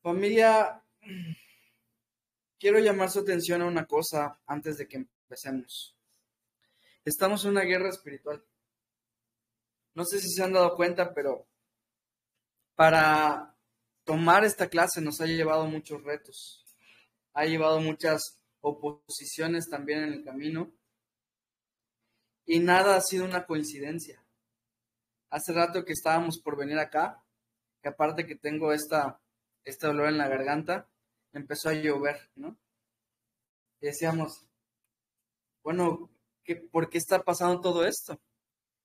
Familia, quiero llamar su atención a una cosa antes de que empecemos. Estamos en una guerra espiritual. No sé si se han dado cuenta, pero para tomar esta clase nos ha llevado muchos retos. Ha llevado muchas oposiciones también en el camino. Y nada ha sido una coincidencia. Hace rato que estábamos por venir acá, que aparte que tengo este dolor en la garganta, empezó a llover, ¿no? Y decíamos, bueno, ¿por qué está pasando todo esto?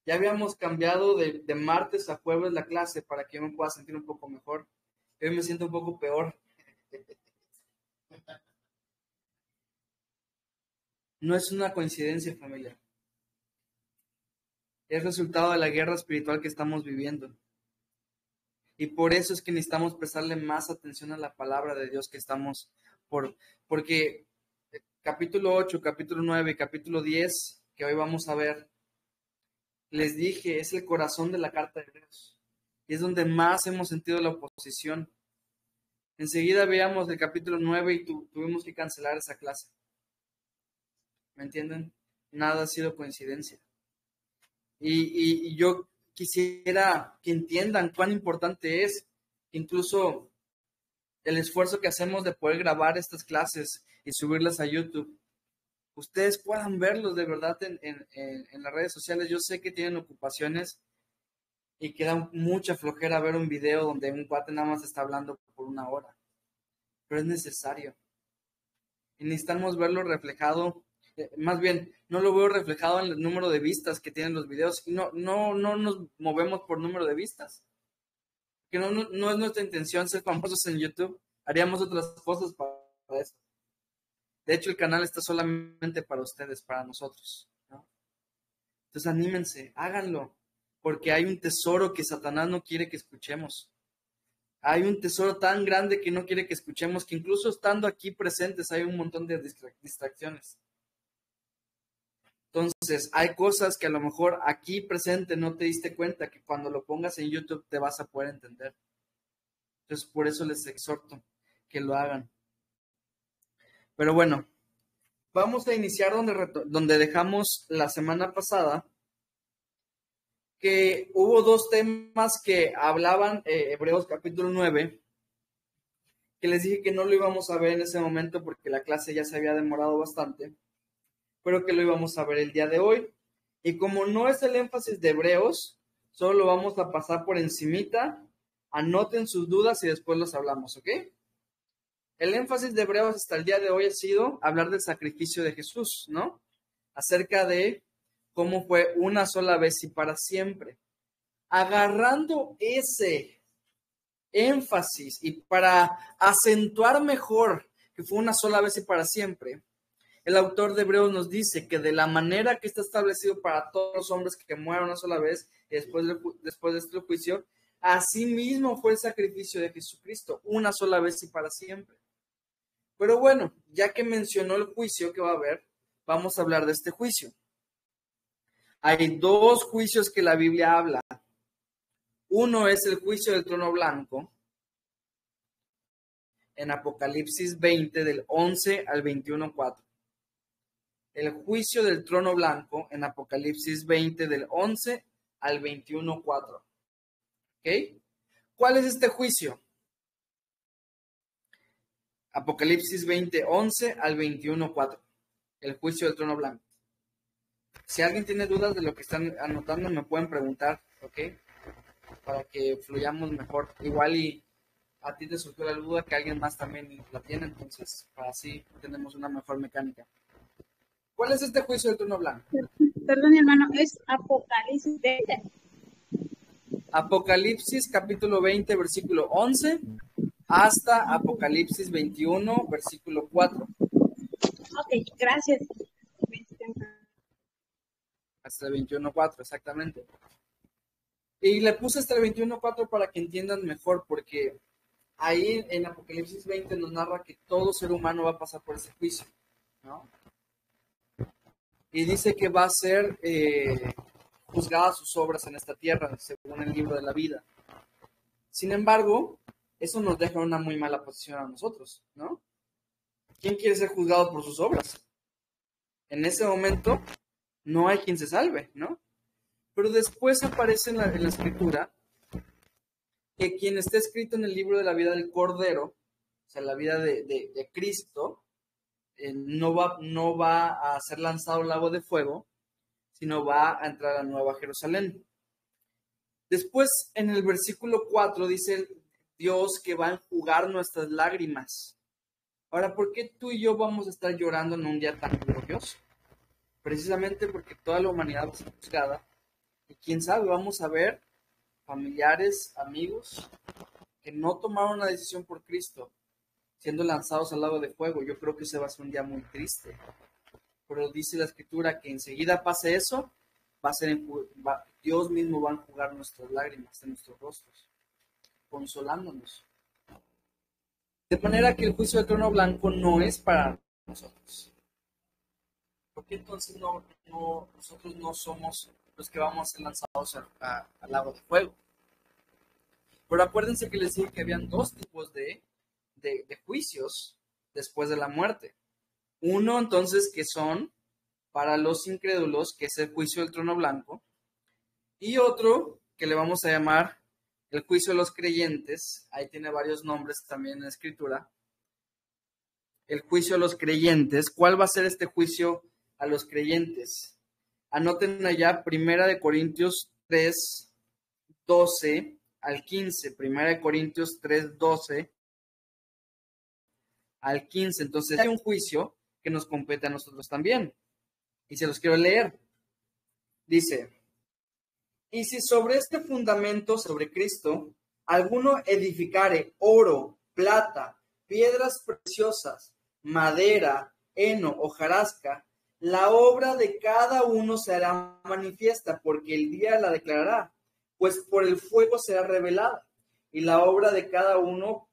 Ya habíamos cambiado de martes a jueves la clase para que yo me pueda sentir un poco mejor. Hoy me siento un poco peor. No es una coincidencia, familia. Es resultado de la guerra espiritual que estamos viviendo. Y por eso es que necesitamos prestarle más atención a la palabra de Dios que estamos porque capítulo 8, capítulo 9 y capítulo 10 que hoy vamos a ver, les dije, es el corazón de la carta de Hebreos. Y es donde más hemos sentido la oposición. Enseguida veamos el capítulo 9 y tuvimos que cancelar esa clase. ¿Me entienden? Nada ha sido coincidencia. Y yo quisiera que entiendan cuán importante es incluso el esfuerzo que hacemos de poder grabar estas clases y subirlas a YouTube. Ustedes puedan verlos de verdad en las redes sociales. Yo sé que tienen ocupaciones y que da mucha flojera ver un video donde un cuate nada más está hablando por una hora. Pero es necesario. Y necesitamos verlo reflejado. Más bien, no lo veo reflejado en el número de vistas que tienen los videos. Y no nos movemos por número de vistas. Que no es nuestra intención ser famosos en YouTube. Haríamos otras cosas para eso. De hecho, el canal está solamente para ustedes, para nosotros, ¿no? Entonces, anímense, háganlo. Porque hay un tesoro que Satanás no quiere que escuchemos. Hay un tesoro tan grande que no quiere que escuchemos, que incluso estando aquí presentes hay un montón de distracciones. Entonces, hay cosas que a lo mejor aquí presente no te diste cuenta, que cuando lo pongas en YouTube te vas a poder entender. Entonces, por eso les exhorto que lo hagan. Pero bueno, vamos a iniciar donde dejamos la semana pasada, que hubo dos temas que hablaban, Hebreos capítulo 9, que les dije que no lo íbamos a ver en ese momento porque la clase ya se había demorado bastante, pero que lo íbamos a ver el día de hoy. Y como no es el énfasis de Hebreos, solo lo vamos a pasar por encimita, anoten sus dudas y después los hablamos, ¿ok? El énfasis de Hebreos hasta el día de hoy ha sido hablar del sacrificio de Jesús, ¿no? Acerca de cómo fue una sola vez y para siempre. Agarrando ese énfasis y para acentuar mejor que fue una sola vez y para siempre, el autor de Hebreos nos dice que de la manera que está establecido para todos los hombres que mueran una sola vez y después de este juicio, así mismo fue el sacrificio de Jesucristo, una sola vez y para siempre. Pero bueno, ya que mencionó el juicio que va a haber, vamos a hablar de este juicio. Hay dos juicios que la Biblia habla. Uno es el juicio del trono blanco, en Apocalipsis 20, del 11 al 21:4. El juicio del trono blanco, en Apocalipsis 20, del 11 al 21:4. ¿Ok? ¿Cuál es este juicio? Apocalipsis 20, 11 al 21:4. El juicio del trono blanco. Si alguien tiene dudas de lo que están anotando, me pueden preguntar, ¿ok? Para que fluyamos mejor. Igual y a ti te surgió la duda que alguien más también la tiene, entonces así tenemos una mejor mecánica. ¿Cuál es este juicio del trono blanco? Perdón, hermano, es Apocalipsis 20. Apocalipsis capítulo 20, versículo 11, hasta Apocalipsis 21, versículo 4. Ok, gracias. Hasta el 21:4, exactamente. Y le puse hasta el 21:4 para que entiendan mejor, porque ahí en Apocalipsis 20 nos narra que todo ser humano va a pasar por ese juicio, ¿no? Y dice que va a ser juzgadas sus obras en esta tierra, según el libro de la vida. Sin embargo, eso nos deja una muy mala posición a nosotros, ¿no? ¿Quién quiere ser juzgado por sus obras? En ese momento no hay quien se salve, ¿no? Pero después aparece en la escritura que quien está escrito en el libro de la vida del Cordero, o sea, la vida de Cristo, no va a ser lanzado al lago de fuego, sino va a entrar a la Nueva Jerusalén. Después, en el versículo 4, dice Dios que va a enjugar nuestras lágrimas. Ahora, ¿por qué tú y yo vamos a estar llorando en un día tan glorioso? Precisamente porque toda la humanidad va a ser juzgada. Y quién sabe, vamos a ver familiares, amigos, que no tomaron una decisión por Cristo, siendo lanzados al lago de fuego. Yo creo que ese va a ser un día muy triste. Pero dice la Escritura que enseguida pase eso, Dios mismo va a enjugar nuestras lágrimas en nuestros rostros, consolándonos. De manera que el juicio del trono blanco no es para nosotros. ¿Por qué entonces nosotros no somos los que vamos a ser lanzados al lago de fuego? Pero acuérdense que les dije que habían dos tipos de juicios después de la muerte. Uno, entonces, que son para los incrédulos, que es el juicio del trono blanco, y otro que le vamos a llamar el juicio de los creyentes. Ahí tiene varios nombres también en la Escritura. El juicio de los creyentes. ¿Cuál va a ser este juicio a los creyentes? Anoten allá 1 Corintios 3, 12 al 15. 1 Corintios 3, 12 al 15. Entonces hay un juicio que nos compete a nosotros también. Y se los quiero leer. Dice: y si sobre este fundamento, sobre Cristo, alguno edificare oro, plata, piedras preciosas, madera, heno, hojarasca, la obra de cada uno se hará manifiesta, porque el día la declarará, pues por el fuego será revelada, y la obra de cada uno,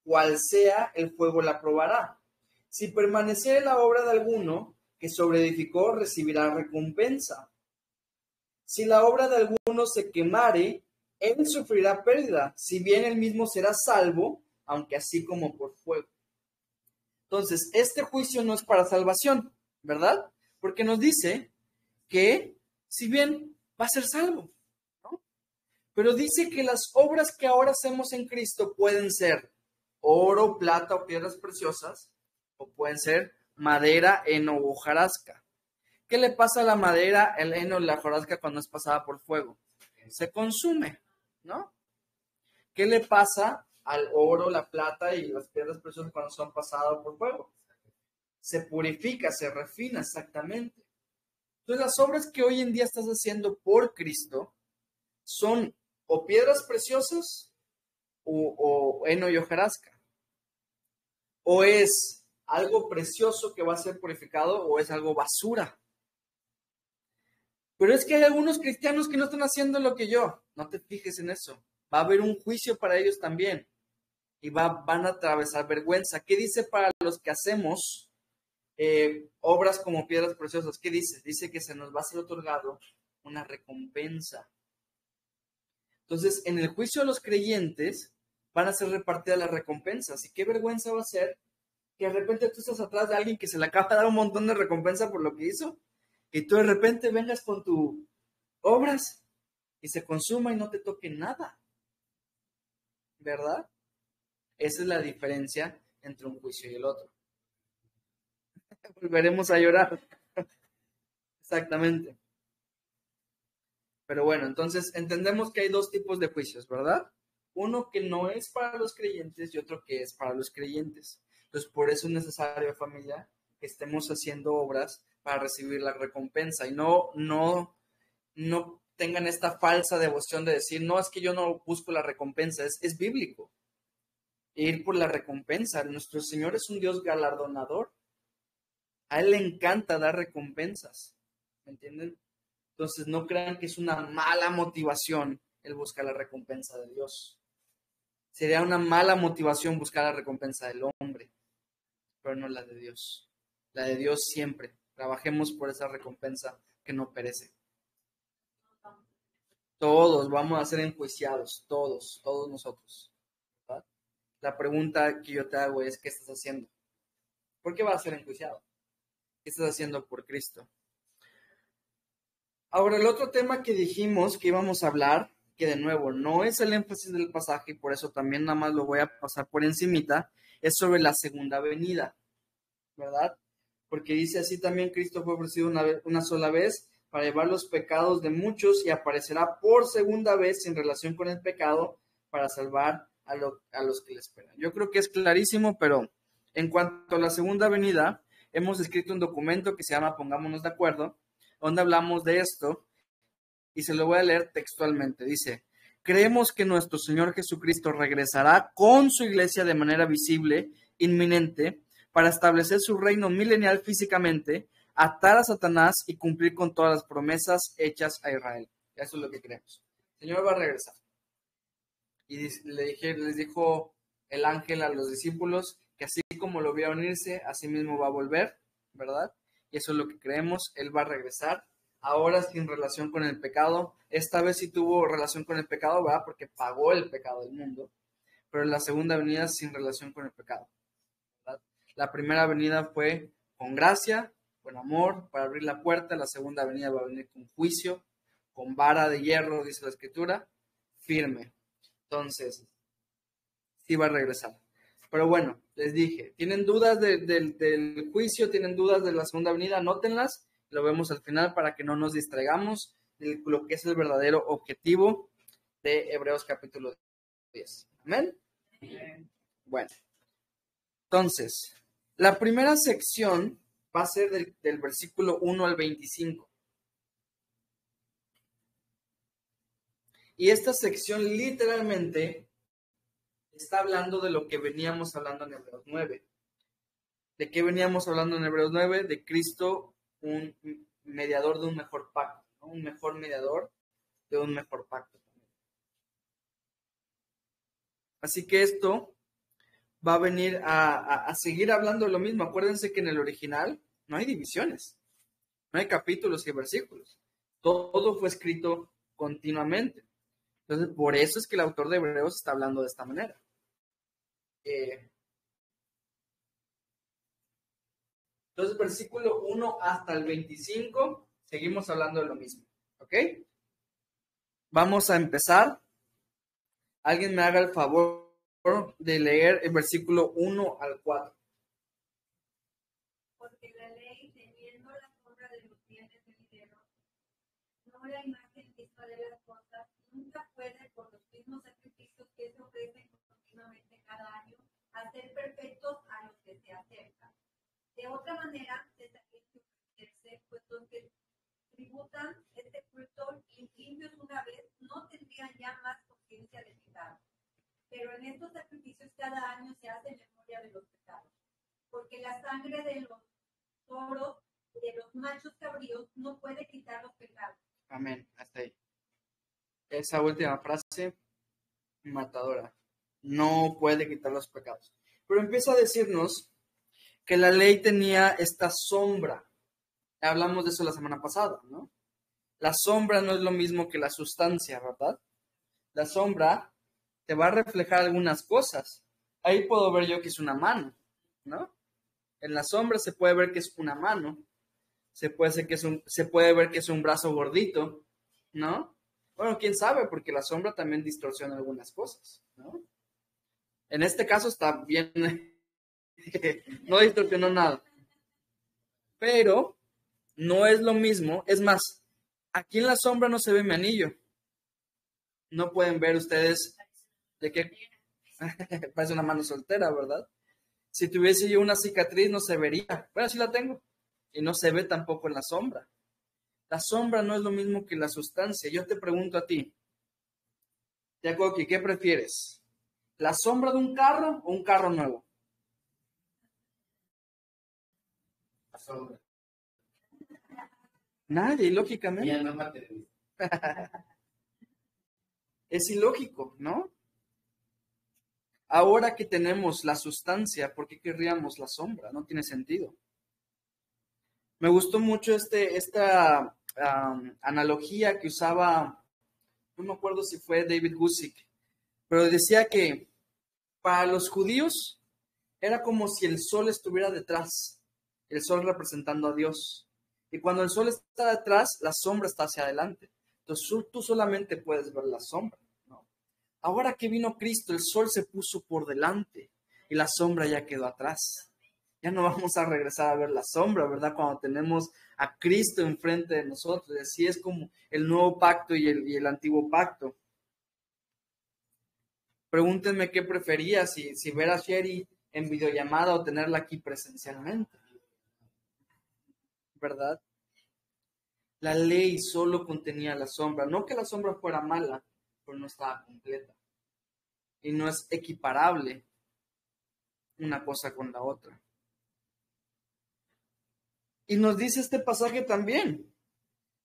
cual sea, el fuego la probará. Si permaneciere la obra de alguno que sobreedificó, recibirá recompensa. Si la obra de alguno se quemare, él sufrirá pérdida, si bien él mismo será salvo, aunque así como por fuego. Entonces, este juicio no es para salvación, ¿verdad? Porque nos dice que, si bien va a ser salvo, ¿no? Pero dice que las obras que ahora hacemos en Cristo pueden ser oro, plata o piedras preciosas, o pueden ser madera, heno o hojarasca. ¿Qué le pasa a la madera, el heno y la hojarasca cuando es pasada por fuego? Se consume, ¿no? ¿Qué le pasa al oro, la plata y las piedras preciosas cuando son pasadas por fuego? Se purifica, se refina, exactamente. Entonces, las obras que hoy en día estás haciendo por Cristo son o piedras preciosas o heno y hojarasca. O es algo precioso que va a ser purificado o es algo basura. Pero es que hay algunos cristianos que no están haciendo lo que yo. No te fijes en eso. Va a haber un juicio para ellos también. Y van a atravesar vergüenza. ¿Qué dice para los que hacemos obras como piedras preciosas? ¿Qué dice? Dice que se nos va a ser otorgado una recompensa. Entonces, en el juicio de los creyentes van a ser repartidas las recompensas. ¿Y qué vergüenza va a ser que de repente tú estás atrás de alguien que se le acaba de dar un montón de recompensa por lo que hizo? Y tú de repente vengas con tus obras y se consuma y no te toque nada. ¿Verdad? Esa es la diferencia entre un juicio y el otro. Volveremos a llorar. Exactamente. Pero bueno, entonces entendemos que hay dos tipos de juicios, ¿verdad? Uno que no es para los creyentes y otro que es para los creyentes. Entonces, por eso es necesario, familia, que estemos haciendo obras para recibir la recompensa y no tengan esta falsa devoción de decir, no, es que yo no busco la recompensa, es bíblico. Ir por la recompensa. Nuestro Señor es un Dios galardonador. A Él le encanta dar recompensas. ¿Me entienden? Entonces no crean que es una mala motivación el buscar la recompensa de Dios. Sería una mala motivación buscar la recompensa del hombre, pero no la de Dios. La de Dios siempre. Trabajemos por esa recompensa que no perece. Todos vamos a ser enjuiciados, todos nosotros. ¿Verdad? La pregunta que yo te hago es, ¿qué estás haciendo? ¿Por qué vas a ser enjuiciado? ¿Qué estás haciendo por Cristo? Ahora, el otro tema que dijimos que íbamos a hablar, que de nuevo no es el énfasis del pasaje, y por eso también nada más lo voy a pasar por encimita, es sobre la segunda venida, ¿verdad? Porque dice así también: Cristo fue ofrecido una sola vez para llevar los pecados de muchos y aparecerá por segunda vez en relación con el pecado para salvar a los que le esperan. Yo creo que es clarísimo, pero en cuanto a la segunda venida, hemos escrito un documento que se llama Pongámonos de Acuerdo, donde hablamos de esto, y se lo voy a leer textualmente. Dice: creemos que nuestro Señor Jesucristo regresará con su iglesia de manera visible, inminente, para establecer su reino milenial físicamente, atar a Satanás y cumplir con todas las promesas hechas a Israel. Eso es lo que creemos. El Señor va a regresar. Y les dijo el ángel a los discípulos que así como lo vio unirse, así mismo va a volver, ¿verdad? Y eso es lo que creemos. Él va a regresar. Ahora sin relación con el pecado. Esta vez sí tuvo relación con el pecado, ¿verdad? Porque pagó el pecado del mundo. Pero en la segunda venida sin relación con el pecado, ¿verdad? La primera venida fue con gracia, con amor, para abrir la puerta. La segunda venida va a venir con juicio, con vara de hierro, dice la Escritura, firme. Entonces, sí va a regresar. Pero bueno, les dije, ¿tienen dudas del juicio? ¿Tienen dudas de la segunda venida? Anótenlas, lo vemos al final para que no nos distraigamos de lo que es el verdadero objetivo de Hebreos capítulo 10. ¿Amén? Bueno, entonces, la primera sección va a ser del versículo 1 al 25. Y esta sección literalmente está hablando de lo que veníamos hablando en Hebreos 9. ¿De qué veníamos hablando en Hebreos 9? De Cristo, un mediador de un mejor pacto, ¿no? Un mejor mediador de un mejor pacto. Así que esto va a venir a seguir hablando de lo mismo. Acuérdense que en el original no hay divisiones, no hay capítulos y versículos. Todo fue escrito continuamente. Entonces, por eso es que el autor de Hebreos está hablando de esta manera. Entonces, versículo 1 hasta el 25, seguimos hablando de lo mismo. ¿Ok? Vamos a empezar. Alguien me haga el favor de leer el versículo 1 al 4. Porque la ley, teniendo la sombra de los bienes venideros, no la imagen misma de las cosas, nunca puede, por los mismos sacrificios que se ofrecen continuamente cada año, hacer perfectos a los que se acercan. De otra manera, tendrían que ofrecerse, pues los que tributan este culto limpios una vez no tendrían ya más conciencia de pecado. Pero en estos sacrificios cada año se hace memoria de los pecados, porque la sangre de los toros, de los machos cabríos, no puede quitar los pecados. Amén, hasta ahí. Esa última frase, matadora. No puede quitar los pecados. Pero empieza a decirnos que la ley tenía esta sombra. Hablamos de eso la semana pasada, ¿no? La sombra no es lo mismo que la sustancia, ¿verdad? La sombra te va a reflejar algunas cosas. Ahí puedo ver yo que es una mano, ¿no? En la sombra se puede ver que es una mano, se puede ver que es un brazo gordito, ¿no? Bueno, quién sabe, porque la sombra también distorsiona algunas cosas, ¿no? En este caso está bien, no distorsionó nada. Pero no es lo mismo, es más, aquí en la sombra no se ve mi anillo. No pueden ver ustedes de qué parece una mano soltera, ¿verdad? Si tuviese yo una cicatriz no se vería. Bueno, sí la tengo. Y no se ve tampoco en la sombra. La sombra no es lo mismo que la sustancia. Yo te pregunto a ti, Jacobi, ¿qué prefieres? ¿La sombra de un carro o un carro nuevo? La sombra. Nadie, lógicamente. Ya no materialista. Es ilógico, ¿no? Ahora que tenemos la sustancia, ¿por qué querríamos la sombra? No tiene sentido. Me gustó mucho esta analogía que usaba, no me acuerdo si fue David Gusick, pero decía que Para los judíos era como si el sol estuviera detrás, el sol representando a Dios. Y cuando el sol está detrás, la sombra está hacia adelante. Entonces tú solamente puedes ver la sombra, ¿no? Ahora que vino Cristo, el sol se puso por delante y la sombra ya quedó atrás. Ya no vamos a regresar a ver la sombra, ¿verdad? Cuando tenemos a Cristo enfrente de nosotros. Así es como el nuevo pacto y el antiguo pacto. Pregúntenme qué prefería, si ver a Sherry en videollamada o tenerla aquí presencialmente, ¿verdad? La ley solo contenía la sombra. No que la sombra fuera mala, pero no estaba completa. Y no es equiparable una cosa con la otra. Y nos dice este pasaje también,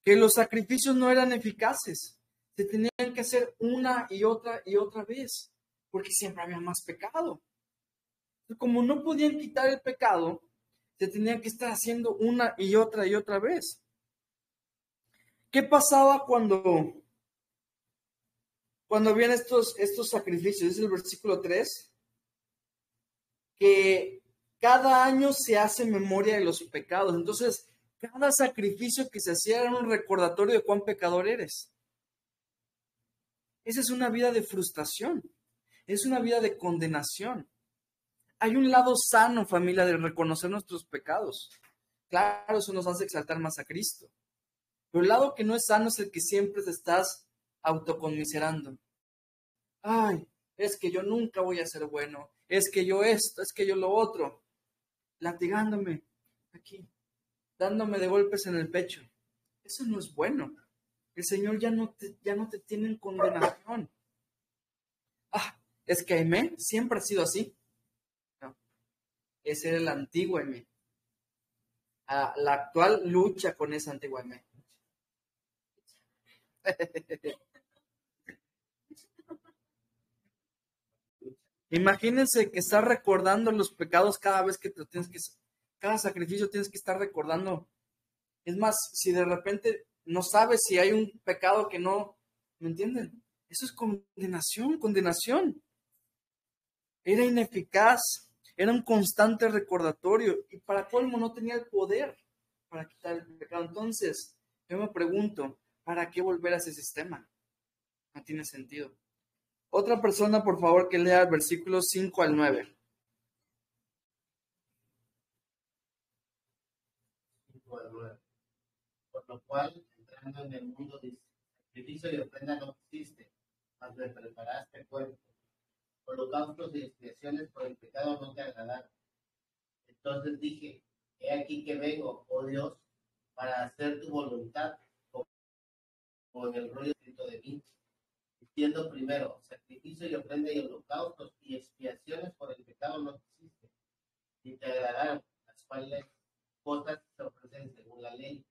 que los sacrificios no eran eficaces. Se tenían que hacer una y otra vez, porque siempre había más pecado. Como no podían quitar el pecado, se tenían que estar haciendo una y otra vez. ¿Qué pasaba cuando habían estos sacrificios? Es el versículo 3, que cada año se hace memoria de los pecados. Entonces, cada sacrificio que se hacía era un recordatorio de cuán pecador eres. Esa es una vida de frustración. Es una vida de condenación. Hay un lado sano, familia, de reconocer nuestros pecados. Claro, eso nos hace exaltar más a Cristo. Pero el lado que no es sano es el que siempre te estás autoconmiserando. Ay, es que yo nunca voy a ser bueno. Es que yo esto, es que yo lo otro. Latigándome aquí, dándome de golpes en el pecho. Eso no es bueno. El Señor ya no te tiene en condenación. Es que Aimé siempre ha sido así. No, ese era el antiguo Aimé. La actual lucha con ese antiguo Aimé. Imagínense que estás recordando los pecados cada vez que cada sacrificio tienes que estar recordando. Es más, si de repente no sabes si hay un pecado que no, ¿me entienden? Eso es condenación. Era ineficaz, era un constante recordatorio y para colmo no tenía el poder para quitar el pecado. Entonces, yo me pregunto, ¿para qué volver a ese sistema? No tiene sentido. Otra persona, por favor, que lea versículos 5 al 9. 5 al 9. Por lo cual, entrando en el mundo de sacrificio y ofrenda no existe, mas me preparaste cuerpo. Holocaustos y expiaciones por el pecado no te agradaron. Entonces dije, he aquí que vengo, oh Dios, para hacer tu voluntad, como en el rollo escrito de mí. Diciendo primero, sacrificio y ofrenda y holocaustos y expiaciones por el pecado no existen, ni te agradaron, las cuales cosas se ofrecen según la ley.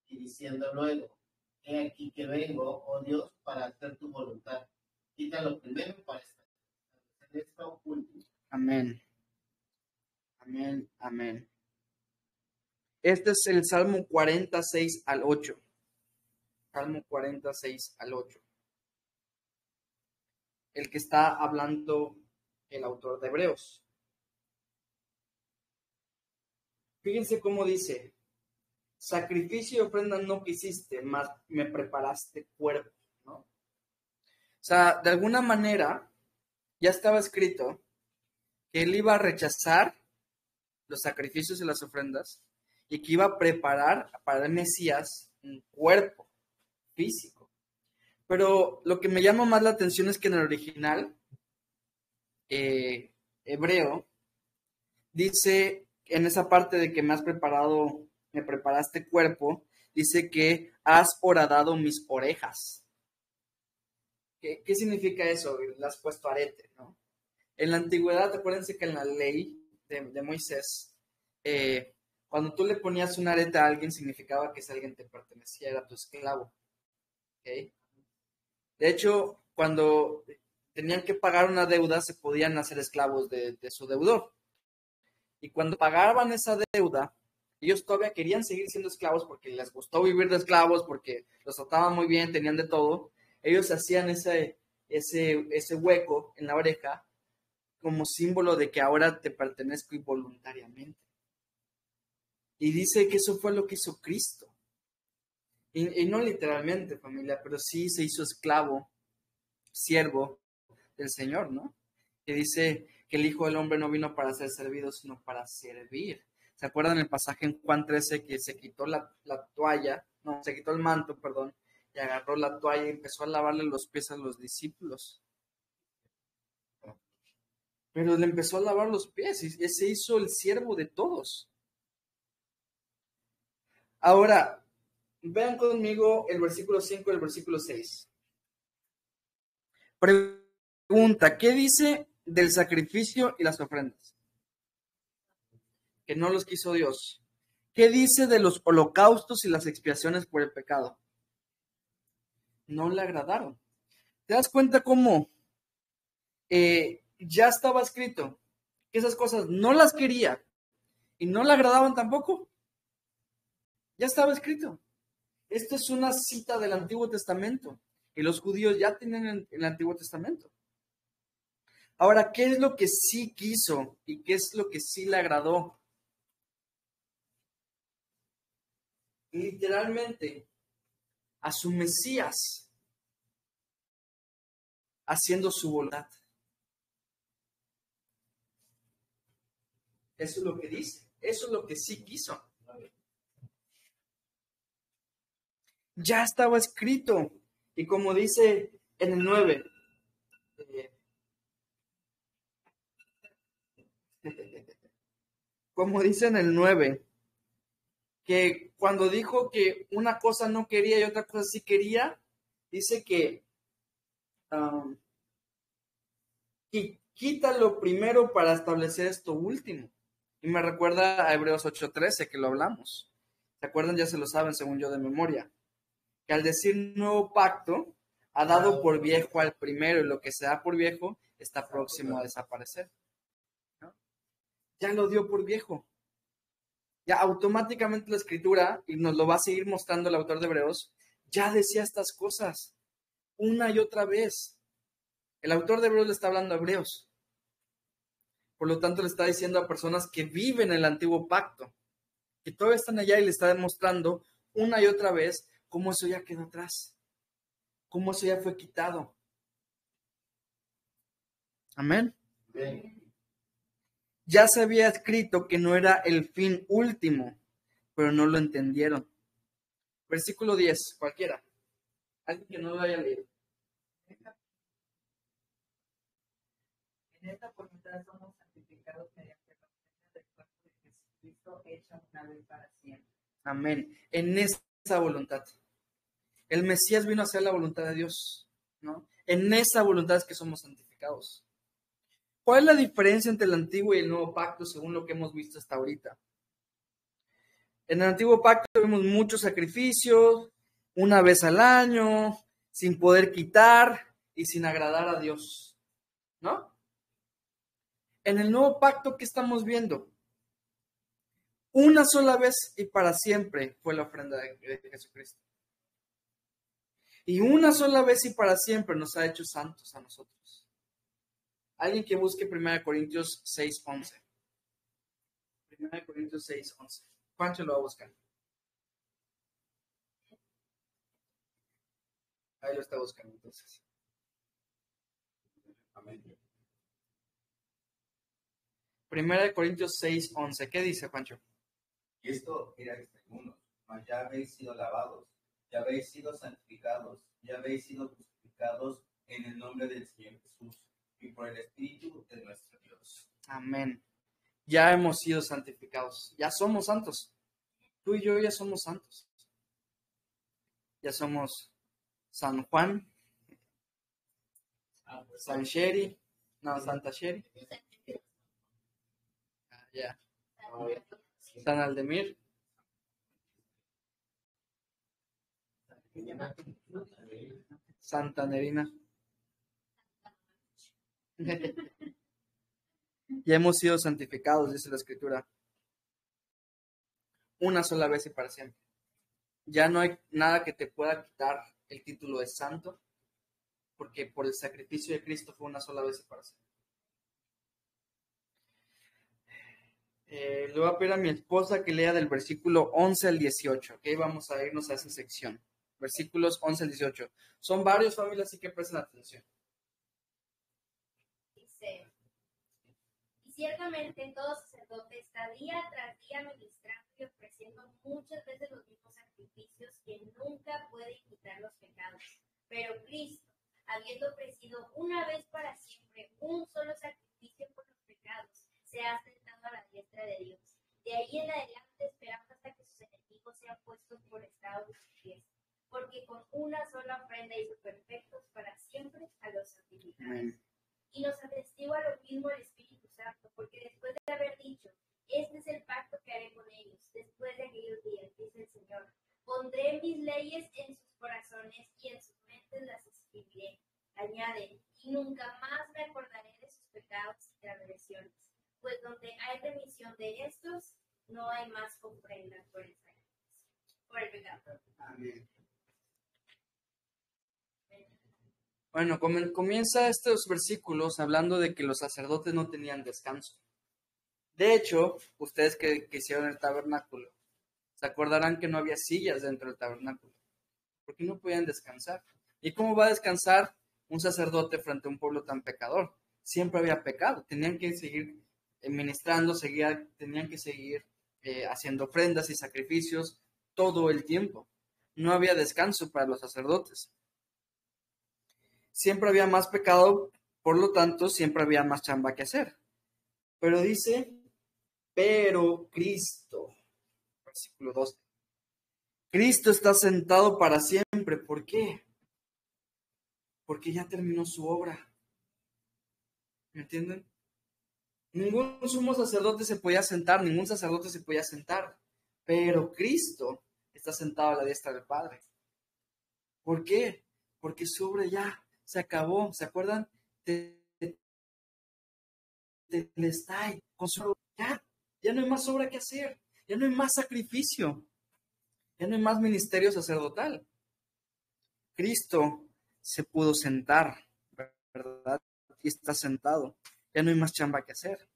Y diciendo luego, he aquí que vengo, oh Dios, para hacer tu voluntad. Quítalo primero para establecer esto último. Amén. Amén, amén. Este es el Salmo 46 al 8. Salmo 46 al 8. El que está hablando el autor de Hebreos. Fíjense cómo dice, sacrificio y ofrenda no quisiste, mas me preparaste cuerpo, ¿no? O sea, de alguna manera ya estaba escrito que él iba a rechazar los sacrificios y las ofrendas y que iba a preparar para el Mesías un cuerpo físico. Pero lo que me llama más la atención es que en el original hebreo dice, en esa parte de que me preparaste cuerpo, dice que has horadado mis orejas. ¿Qué significa eso? Le has puesto arete, ¿no? En la antigüedad, acuérdense que en la ley de Moisés, cuando tú le ponías un arete a alguien, significaba que ese alguien te pertenecía, era tu esclavo. ¿Okay? De hecho, cuando tenían que pagar una deuda, se podían hacer esclavos de su deudor. Y cuando pagaban esa deuda, ellos todavía querían seguir siendo esclavos porque les gustó vivir de esclavos, porque los trataban muy bien, tenían de todo. Ellos hacían ese hueco en la oreja como símbolo de que ahora te pertenezco involuntariamente. Y dice que eso fue lo que hizo Cristo. Y no literalmente, familia, pero sí se hizo esclavo, siervo del Señor, ¿no? Que dice que el Hijo del Hombre no vino para ser servido, sino para servir. ¿Se acuerdan el pasaje en Juan 13 que se quitó la toalla? No, se quitó el manto, perdón, y agarró la toalla y empezó a lavarle los pies a los discípulos. Pero le empezó a lavar los pies y se hizo el siervo de todos. Ahora, vean conmigo el versículo 5 y el versículo 6. Pregunta, ¿qué dice del sacrificio y las ofrendas? Que no los quiso Dios. ¿Qué dice de los holocaustos y las expiaciones por el pecado? No le agradaron. ¿Te das cuenta cómo ya estaba escrito que esas cosas no las quería y no le agradaban tampoco? Ya estaba escrito. Esto es una cita del Antiguo Testamento y los judíos ya tenían el Antiguo Testamento. Ahora, ¿qué es lo que sí quiso y qué es lo que sí le agradó? Literalmente, a su Mesías, haciendo su voluntad. Eso es lo que dice, eso es lo que sí quiso. Ya estaba escrito, y como dice en el 9, como dice en el 9, que cuando dijo que una cosa no quería y otra cosa sí quería, dice que quítalo primero para establecer esto último. Y me recuerda a Hebreos 8:13, que lo hablamos. ¿Se acuerdan? Ya se lo saben, según yo, de memoria. Que al decir nuevo pacto, ha dado por viejo al primero, y lo que se da por viejo está próximo a desaparecer. ¿No? Ya lo dio por viejo. Ya automáticamente la Escritura, y nos lo va a seguir mostrando el autor de Hebreos, ya decía estas cosas una y otra vez. El autor de Hebreos le está hablando a Hebreos. Por lo tanto, le está diciendo a personas que viven el antiguo pacto, que todavía están allá, y le está demostrando una y otra vez cómo eso ya quedó atrás, cómo eso ya fue quitado. Amén. Bien. Ya se había escrito que no era el fin último, pero no lo entendieron. Versículo 10, cualquiera. Alguien que no lo haya leído. En esta voluntad somos santificados mediante la ofrenda del cuerpo de Jesucristo hecha una vez para siempre. Amén. En esa voluntad. El Mesías vino a hacer la voluntad de Dios, ¿no? En esa voluntad es que somos santificados. ¿Cuál es la diferencia entre el antiguo y el nuevo pacto según lo que hemos visto hasta ahorita? En el antiguo pacto vemos muchos sacrificios, una vez al año, sin poder quitar y sin agradar a Dios, ¿no? En el nuevo pacto, ¿qué estamos viendo? Una sola vez y para siempre fue la ofrenda de Jesucristo. Y una sola vez y para siempre nos ha hecho santos a nosotros. Alguien que busque 1 Corintios 6:11. 1 Corintios 6:11. Juancho lo va a buscar. Ahí lo está buscando entonces. Amén. 1 Corintios 6:11. ¿Qué dice, Juancho? Y esto erais algunos, mas ya habéis sido lavados, ya habéis sido santificados, ya habéis sido justificados en el nombre del Señor Jesús y por el Espíritu de nuestro Dios. Amén. Ya hemos sido santificados. Ya somos santos. Tú y yo ya somos santos. Ya somos San Juan, San Sherry, no, Santa Sherry. Ya. San Aldemir. Santa Nerina. Ya hemos sido santificados, dice la Escritura. Una sola vez y para siempre. Ya no hay nada que te pueda quitar el título de santo, porque por el sacrificio de Cristo fue una sola vez y para siempre. Le voy a pedir a mi esposa que lea del versículo 11 al 18, ¿ok? Vamos a irnos a esa sección. Versículos 11 al 18. Son varios, familia, así que presten atención. Dice, y ciertamente todo sacerdote está día tras día ministrando y ofreciendo muchas veces los mismos sacrificios que nunca pueden quitar los pecados. Pero Cristo, habiendo ofrecido una vez para siempre un solo sacrificio por los pecados, se ha sentado a la diestra de Dios. De ahí en adelante esperamos hasta que sus enemigos sean puestos por estrado de sus pies, porque con una sola ofrenda hizo perfectos para siempre a los santificados. Amén. Y nos atestigua lo mismo el Espíritu Santo, porque después de haber dicho, este es el pacto que haré con ellos, después de aquellos días, dice el Señor, pondré mis leyes en sus corazones y en sus mentes las escribiré. Añade, y nunca más me acordaré de sus pecados y transgresiones, pues donde hay remisión de estos, no hay más ofrenda por el pecado. Amén. Bueno, comienza estos versículos hablando de que los sacerdotes no tenían descanso. De hecho, ustedes que hicieron el tabernáculo, se acordarán que no había sillas dentro del tabernáculo, porque no podían descansar. ¿Y cómo va a descansar un sacerdote frente a un pueblo tan pecador? Siempre había pecado, tenían que seguir ministrando, tenían que seguir haciendo ofrendas y sacrificios todo el tiempo. No había descanso para los sacerdotes. Siempre había más pecado, por lo tanto, siempre había más chamba que hacer. Pero dice, pero Cristo, versículo 12, Cristo está sentado para siempre. ¿Por qué? Porque ya terminó su obra. ¿Me entienden? Ningún sumo sacerdote se podía sentar, ningún sacerdote se podía sentar, pero Cristo está sentado a la diestra del Padre. ¿Por qué? Porque su obra ya se acabó. ¿Se acuerdan? Telestai, con su ya no hay más obra que hacer, ya no hay más sacrificio, ya no hay más ministerio sacerdotal. Cristo se pudo sentar, ¿verdad? Y está sentado, ya no hay más chamba que hacer.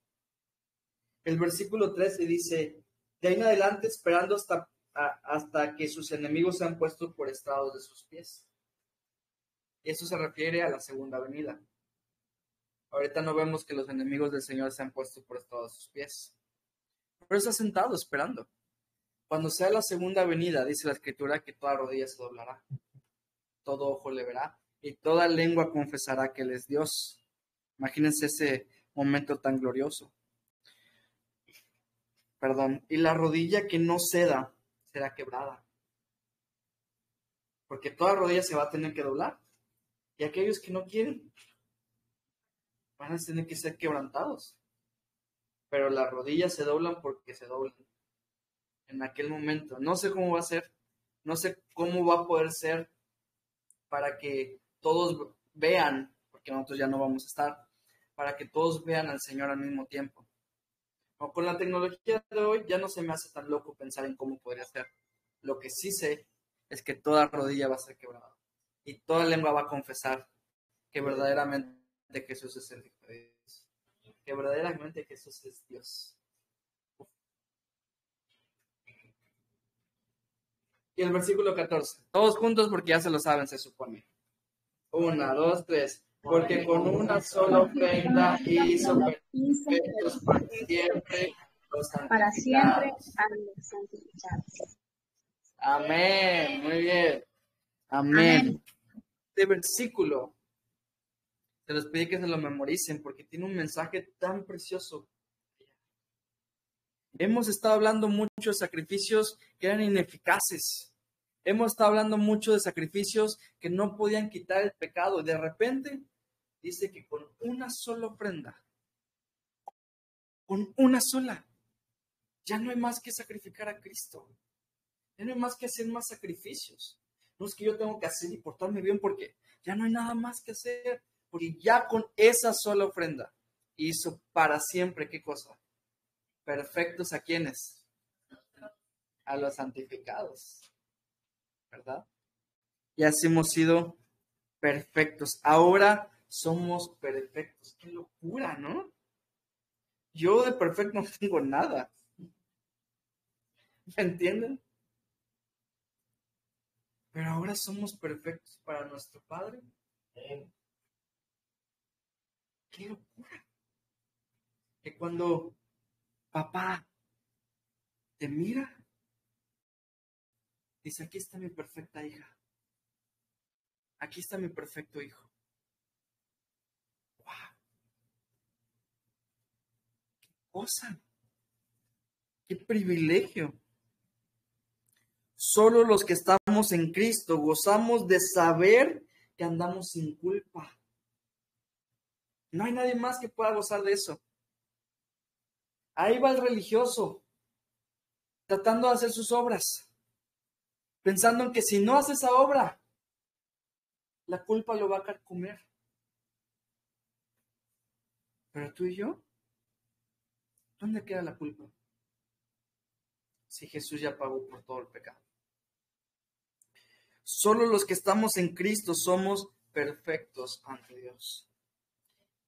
El versículo 13 dice, de ahí en adelante esperando hasta que sus enemigos sean puestos por estrados de sus pies. Y eso se refiere a la segunda venida. Ahorita no vemos que los enemigos del Señor se han puesto por estrados de sus pies. Pero está sentado esperando. Cuando sea la segunda venida, dice la Escritura, que toda rodilla se doblará, todo ojo le verá, y toda lengua confesará que Él es Dios. Imagínense ese momento tan glorioso. Y la rodilla que no ceda será quebrada. Porque toda rodilla se va a tener que doblar. Y aquellos que no quieren van a tener que ser quebrantados. Pero las rodillas se doblan porque se doblan. En aquel momento. No sé cómo va a ser. No sé cómo va a poder ser para que todos vean, porque nosotros ya no vamos a estar, para que todos vean al Señor al mismo tiempo. O con la tecnología de hoy ya no se me hace tan loco pensar en cómo podría ser. Lo que sí sé es que toda rodilla va a ser quebrada y toda lengua va a confesar que verdaderamente Jesús es el Hijo de Dios, que verdaderamente Jesús es Dios. Y el versículo 14, todos juntos porque ya se lo saben, se supone. 1, 2, 3. Porque con una sola ofrenda hizo perfectos para siempre a los santificados. Amén, muy bien. Amén. Este versículo, se los pedí que se lo memoricen porque tiene un mensaje tan precioso. Hemos estado hablando mucho de sacrificios que eran ineficaces. Hemos estado hablando mucho de sacrificios que no podían quitar el pecado. Y de repente dice que con una sola ofrenda, con una sola, ya no hay más que sacrificar a Cristo. Ya no hay más que hacer más sacrificios. No es que yo tengo que hacer y portarme bien porque ya no hay nada más que hacer. Porque ya con esa sola ofrenda hizo para siempre, ¿qué cosa? Perfectos a quienes? A los santificados, ¿verdad? Y así hemos sido perfectos. Ahora somos perfectos. ¡Qué locura!, ¿no? Yo de perfecto no tengo nada. ¿Me entienden? Pero ahora somos perfectos para nuestro Padre. ¡Qué locura! Que cuando papá te mira, dice, aquí está mi perfecta hija. Aquí está mi perfecto hijo. ¡Wow! ¡Qué cosa! ¡Qué privilegio! Solo los que estamos en Cristo gozamos de saber que andamos sin culpa. No hay nadie más que pueda gozar de eso. Ahí va el religioso, tratando de hacer sus obras, pensando en que si no hace esa obra, la culpa lo va a carcomer. Pero tú y yo, ¿dónde queda la culpa? Si Jesús ya pagó por todo el pecado. Solo los que estamos en Cristo somos perfectos ante Dios.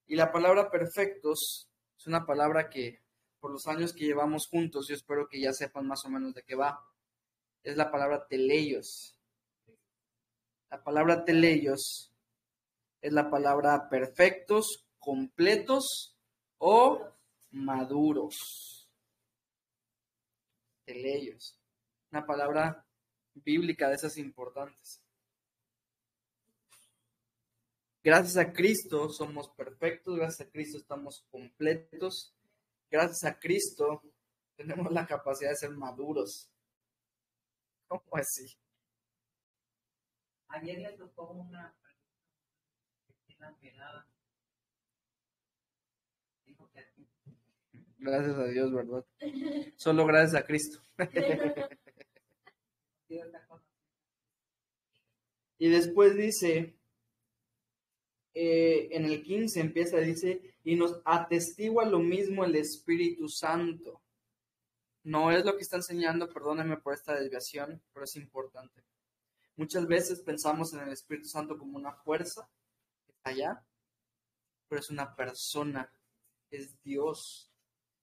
Y la palabra perfectos es una palabra que por los años que llevamos juntos, yo espero que ya sepan más o menos de qué va. Es la palabra teleios. La palabra teleios es la palabra perfectos, completos o maduros. Teleios. Una palabra bíblica de esas importantes. Gracias a Cristo somos perfectos, gracias a Cristo estamos completos, gracias a Cristo tenemos la capacidad de ser maduros. ¿Cómo así? Ayer le tocó una mirada. Dijo que aquí. Gracias a Dios, ¿verdad? Solo gracias a Cristo. Y después dice, en el 15 empieza, dice, y nos atestigua lo mismo el Espíritu Santo. No es lo que está enseñando, perdónenme por esta desviación, pero es importante. Muchas veces pensamos en el Espíritu Santo como una fuerza que está allá, pero es una persona, es Dios.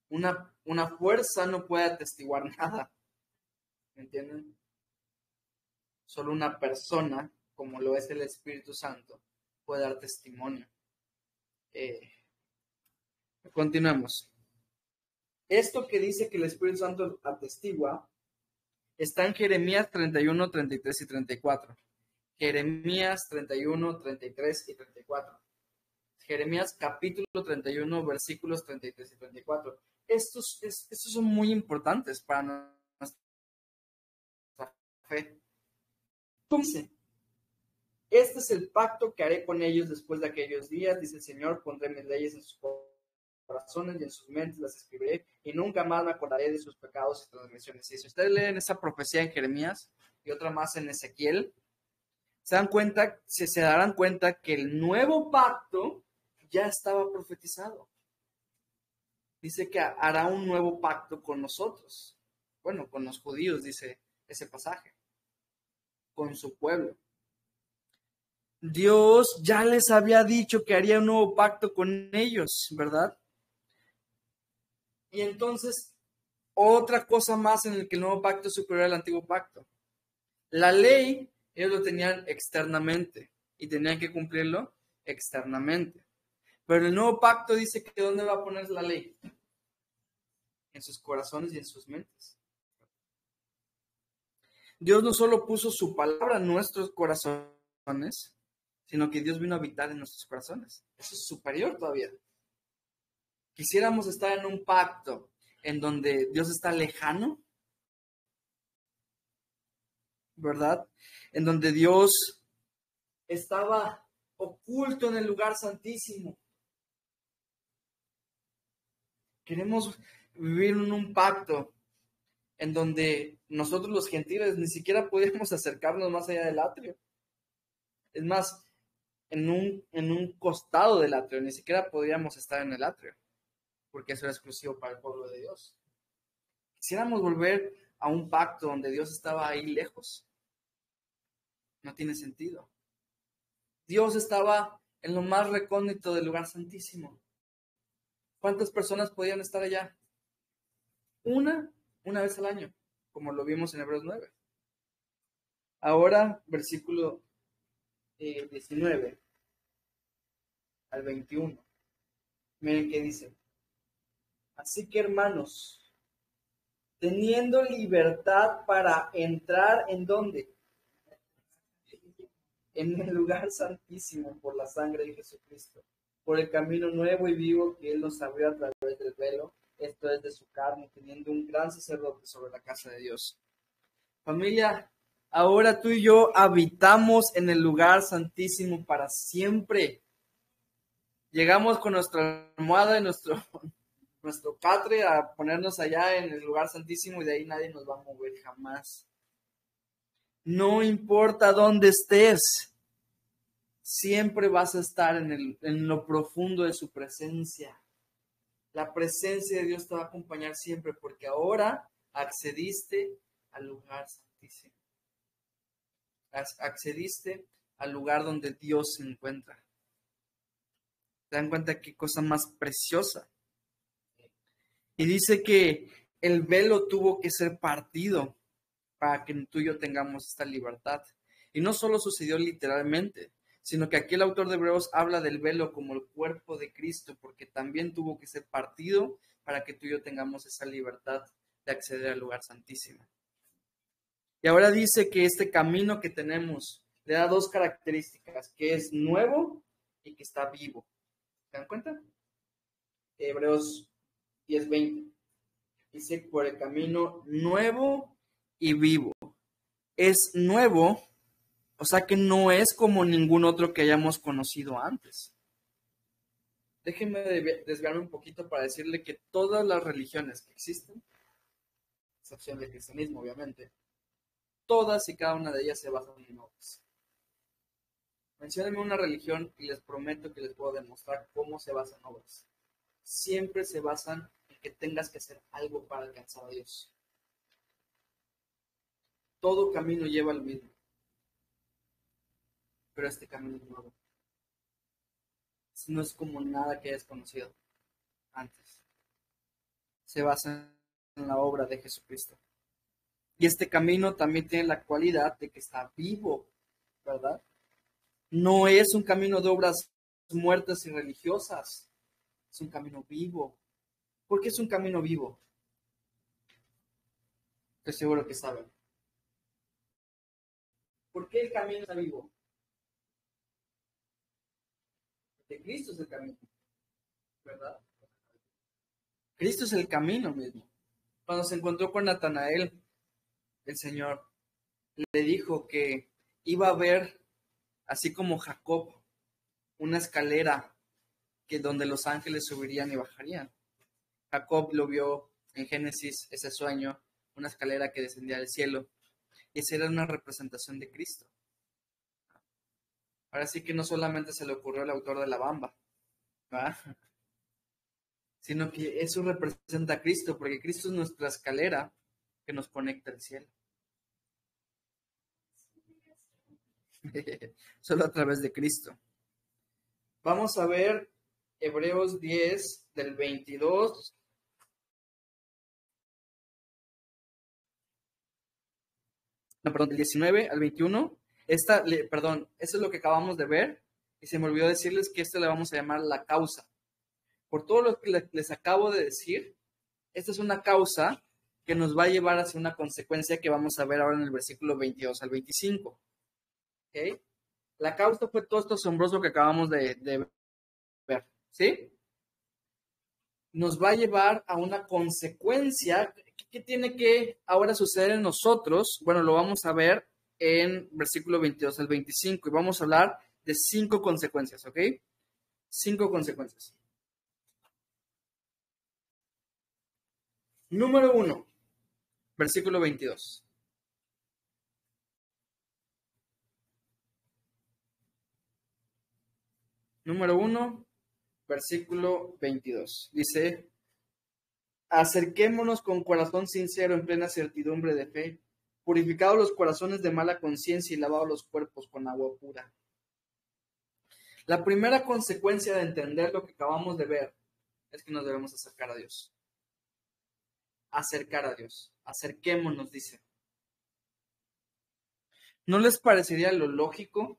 Una fuerza no puede atestiguar nada, ¿me entienden? Solo una persona, como lo es el Espíritu Santo, puede dar testimonio. Continuemos. Esto que dice que el Espíritu Santo atestigua está en Jeremías 31, 33 y 34. Jeremías 31, 33 y 34. Jeremías capítulo 31, versículos 33 y 34. Estos son muy importantes para nuestra fe. Dice, este es el pacto que haré con ellos después de aquellos días, dice el Señor, pondré mis leyes en sus corazones y en sus mentes las escribiré, y nunca más me acordaré de sus pecados y transgresiones. Y si ustedes leen esa profecía en Jeremías y otra más en Ezequiel, se darán cuenta que el nuevo pacto ya estaba profetizado. Dice que hará un nuevo pacto con nosotros. Bueno, con los judíos, dice ese pasaje. Con su pueblo. Dios ya les había dicho que haría un nuevo pacto con ellos, ¿verdad? Y entonces, otra cosa más en el que el nuevo pacto es superior al antiguo pacto. La ley, ellos lo tenían externamente y tenían que cumplirlo externamente. Pero el nuevo pacto dice que ¿dónde va a poner la ley? En sus corazones y en sus mentes. Dios no solo puso su palabra en nuestros corazones, sino que Dios vino a habitar en nuestros corazones. Eso es superior todavía. Quisiéramos estar en un pacto en donde Dios está lejano, ¿verdad? En donde Dios estaba oculto en el lugar santísimo. Queremos vivir en un pacto en donde nosotros los gentiles ni siquiera podemos acercarnos más allá del atrio. Es más, en un costado del atrio, ni siquiera podríamos estar en el atrio, porque eso era exclusivo para el pueblo de Dios. Quisiéramos volver a un pacto donde Dios estaba ahí lejos. No tiene sentido. Dios estaba en lo más recóndito del lugar santísimo. ¿Cuántas personas podían estar allá? Una vez al año, como lo vimos en Hebreos 9. Ahora, versículo 19 al 21. Miren qué dice. Así que, hermanos, teniendo libertad para entrar, ¿en dónde? En el lugar santísimo por la sangre de Jesucristo, por el camino nuevo y vivo que Él nos abrió a través del velo, esto es de su carne, teniendo un gran sacerdote sobre la casa de Dios. Familia, ahora tú y yo habitamos en el lugar santísimo para siempre. Llegamos con nuestra almohada y nuestro catre a ponernos allá en el lugar santísimo y de ahí nadie nos va a mover jamás. No importa dónde estés, siempre vas a estar en lo profundo de su presencia. La presencia de Dios te va a acompañar siempre porque ahora accediste al lugar santísimo. Accediste al lugar donde Dios se encuentra. ¿Se dan cuenta qué cosa más preciosa? Y dice que el velo tuvo que ser partido para que tú y yo tengamos esta libertad. Y no solo sucedió literalmente, sino que aquí el autor de Hebreos habla del velo como el cuerpo de Cristo, porque también tuvo que ser partido para que tú y yo tengamos esa libertad de acceder al lugar santísimo. Y ahora dice que este camino que tenemos le da dos características, que es nuevo y que está vivo. ¿Se dan cuenta? Hebreos 10:20. Dice, por el camino nuevo y vivo. Es nuevo, o sea que no es como ningún otro que hayamos conocido antes. Déjenme desviarme un poquito para decirle que todas las religiones que existen, a excepción del cristianismo, obviamente, todas y cada una de ellas se basan en obras. Menciónenme una religión y les prometo que les puedo demostrar cómo se basan en obras. Siempre se basan en que tengas que hacer algo para alcanzar a Dios. Todo camino lleva al mismo. Pero este camino es nuevo. No es como nada que hayas conocido antes. Se basa en la obra de Jesucristo. Y este camino también tiene la cualidad de que está vivo, ¿verdad? No es un camino de obras muertas y religiosas. Es un camino vivo. ¿Por qué es un camino vivo? Estoy seguro que saben. ¿Por qué el camino está vivo? Porque Cristo es el camino, ¿verdad? Cristo es el camino mismo. Cuando se encontró con Natanael, el Señor le dijo que iba a haber, así como Jacob, una escalera donde los ángeles subirían y bajarían. Jacob lo vio en Génesis, ese sueño, una escalera que descendía del cielo. Y esa era una representación de Cristo. Ahora sí que no solamente se le ocurrió al autor de La Bamba, ¿verdad? Sino que eso representa a Cristo, porque Cristo es nuestra escalera que nos conecta al cielo. Solo a través de Cristo. Vamos a ver Hebreos 10 del 22. No, perdón, del 19 al 21. Eso es lo que acabamos de ver. Y se me olvidó decirles que le vamos a llamar la causa. Por todo lo que les acabo de decir, esta es una causa que nos va a llevar hacia una consecuencia que vamos a ver ahora en el versículo 22 al 25. ¿Okay? La causa fue todo esto asombroso que acabamos de ver. ¿Sí? Nos va a llevar a una consecuencia. ¿Qué tiene que ahora suceder en nosotros? Bueno, lo vamos a ver en versículo 22 al 25 y vamos a hablar de 5 consecuencias, ¿ok? 5 consecuencias. Número 1, versículo 22. Número 1, versículo 22. Dice, acerquémonos con corazón sincero en plena certidumbre de fe, purificados los corazones de mala conciencia y lavados los cuerpos con agua pura. La primera consecuencia de entender lo que acabamos de ver es que nos debemos acercar a Dios. Acercar a Dios. Acerquémonos, dice. ¿No les parecería lo lógico,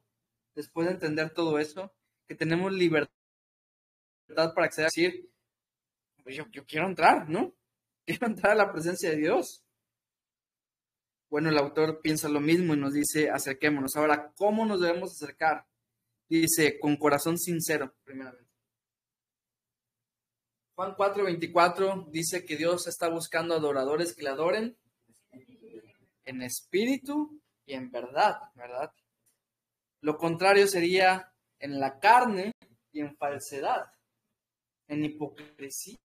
después de entender todo eso, que tenemos libertad para acceder a decir, pues yo quiero entrar, ¿no? Quiero entrar a la presencia de Dios. Bueno, el autor piensa lo mismo y nos dice, acerquémonos. Ahora, ¿cómo nos debemos acercar? Dice, con corazón sincero, primeramente. Juan 4:24 dice que Dios está buscando adoradores que le adoren en espíritu y en verdad, ¿verdad? Lo contrario sería en la carne y en falsedad, en hipocresía.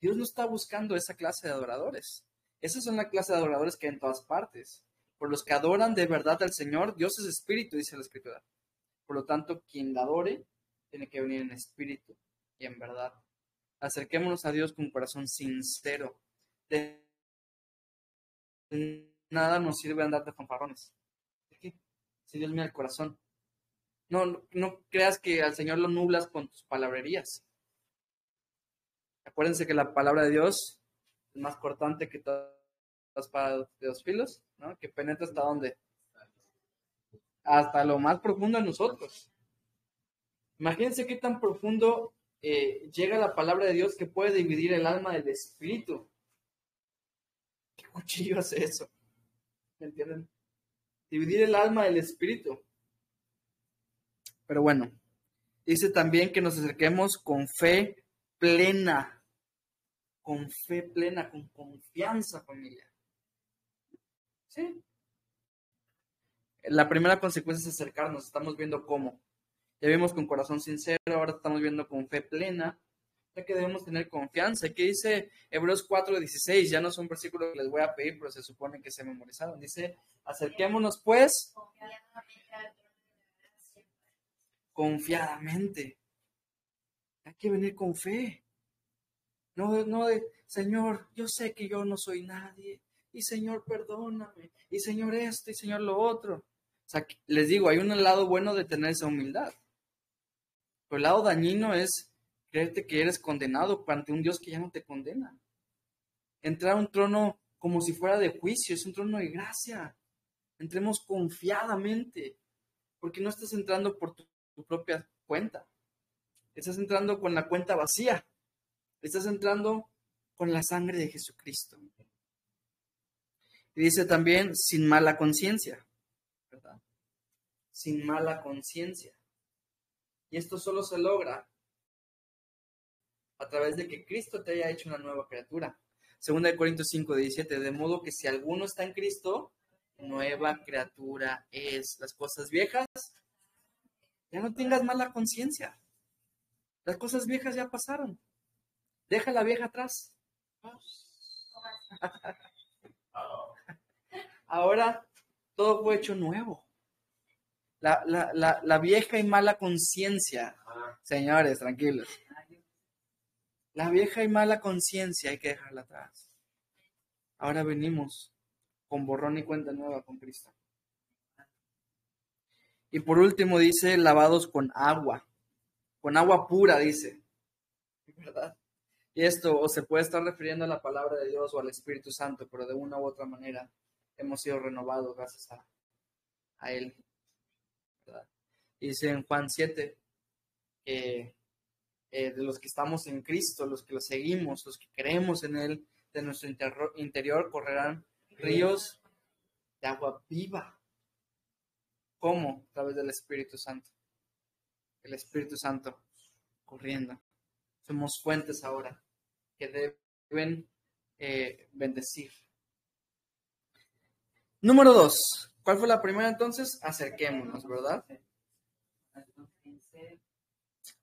Dios no está buscando esa clase de adoradores. Esas son la clase de adoradores que hay en todas partes. Por los que adoran de verdad al Señor, Dios es espíritu, dice la Escritura. Por lo tanto, quien la adore tiene que venir en espíritu y en verdad. Acerquémonos a Dios con corazón sincero. De nada nos sirve andar de fanfarrones. Si Dios mira el corazón. No creas que al Señor lo nublas con tus palabrerías. Acuérdense que la palabra de Dios es más cortante que todas las espadas de dos filos, ¿no? Que penetra hasta dónde. Hasta lo más profundo de nosotros. Imagínense qué tan profundo llega la palabra de Dios que puede dividir el alma del espíritu. ¿Qué cuchillo hace eso? ¿Me entienden? Dividir el alma del espíritu. Pero bueno, dice también que nos acerquemos con fe plena. Con fe plena, con confianza, familia. ¿Sí? La primera consecuencia es acercarnos. Estamos viendo cómo. Ya vimos con corazón sincero, ahora estamos viendo con fe plena, ya que debemos tener confianza. ¿Qué dice Hebreos 4:16? Ya no son versículos que les voy a pedir, pero se supone que se memorizaron. Dice, acerquémonos pues confiadamente. Hay que venir con fe. No de, Señor, yo sé que yo no soy nadie, y Señor, perdóname, y Señor esto, y Señor lo otro. O sea, les digo, hay un lado bueno de tener esa humildad. Pero el lado dañino es creerte que eres condenado ante un Dios que ya no te condena. Entrar a un trono como si fuera de juicio, es un trono de gracia. Entremos confiadamente, porque no estás entrando por tu propia cuenta. Estás entrando con la cuenta vacía. Estás entrando con la sangre de Jesucristo. Y dice también, sin mala conciencia, ¿verdad? Sin mala conciencia. Y esto solo se logra a través de que Cristo te haya hecho una nueva criatura. 2 Corintios 5:17, de modo que si alguno está en Cristo, nueva criatura es. Las cosas viejas, ya no tengas mala conciencia. Las cosas viejas ya pasaron. Deja la vieja atrás. Ahora todo fue hecho nuevo. La vieja y mala conciencia, señores, tranquilos. La vieja y mala conciencia hay que dejarla atrás. Ahora venimos con borrón y cuenta nueva con Cristo. Y por último dice, lavados con agua pura, dice. ¿Verdad? Y esto o se puede estar refiriendo a la palabra de Dios o al Espíritu Santo, pero de una u otra manera hemos sido renovados gracias a Él. ¿Verdad? Dice en Juan 7 que de los que estamos en Cristo, los que lo seguimos, los que creemos en Él, de nuestro interior correrán ríos de agua viva. ¿Cómo? A través del Espíritu Santo. El Espíritu Santo corriendo. Somos fuentes ahora que deben bendecir. Número 2. ¿Cuál fue la primera entonces? Acerquémonos, ¿verdad?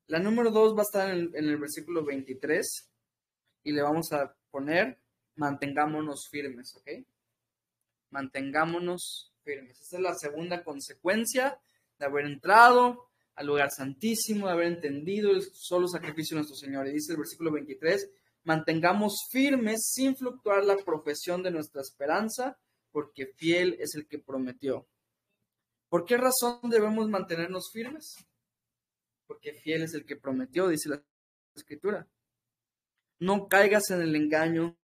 La número 2 va a estar en el versículo 23 y le vamos a poner mantengámonos firmes, ¿ok? Mantengámonos firmes. Esta es la segunda consecuencia de haber entrado al lugar santísimo, de haber entendido el solo sacrificio de nuestro Señor. Y dice el versículo 23, mantengamos firmes sin fluctuar la profesión de nuestra esperanza, porque fiel es el que prometió. ¿Por qué razón debemos mantenernos firmes? Porque fiel es el que prometió, dice la Escritura. No caigas en el engaño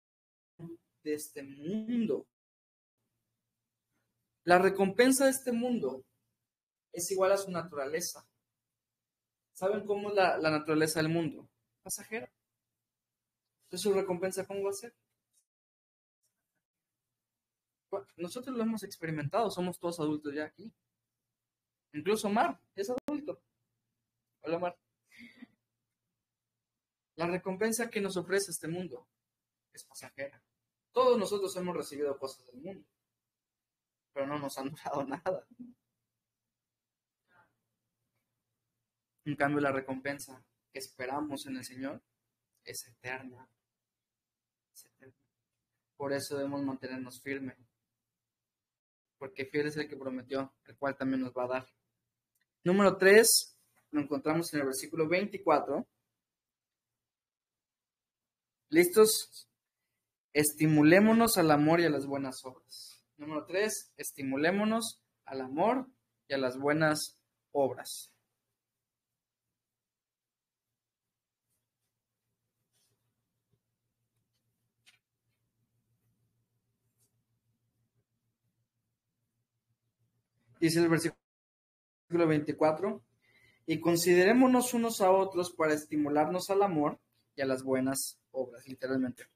de este mundo. La recompensa de este mundo es igual a su naturaleza. ¿Saben cómo es la naturaleza del mundo? Pasajera. Entonces, ¿su recompensa cómo va a ser? Nosotros lo hemos experimentado, somos todos adultos ya aquí. Incluso Mar es adulto. Hola, Mar. La recompensa que nos ofrece este mundo es pasajera. Todos nosotros hemos recibido cosas del mundo, pero no nos han durado nada. En cambio, la recompensa que esperamos en el Señor es eterna. Es eterna. Por eso debemos mantenernos firmes, porque fiel es el que prometió, el cual también nos va a dar. Número 3, lo encontramos en el versículo 24. ¿Listos? Estimulémonos al amor y a las buenas obras. Número 3, estimulémonos al amor y a las buenas obras. Dice el versículo 24, y considerémonos unos a otros para estimularnos al amor y a las buenas obras, literalmente.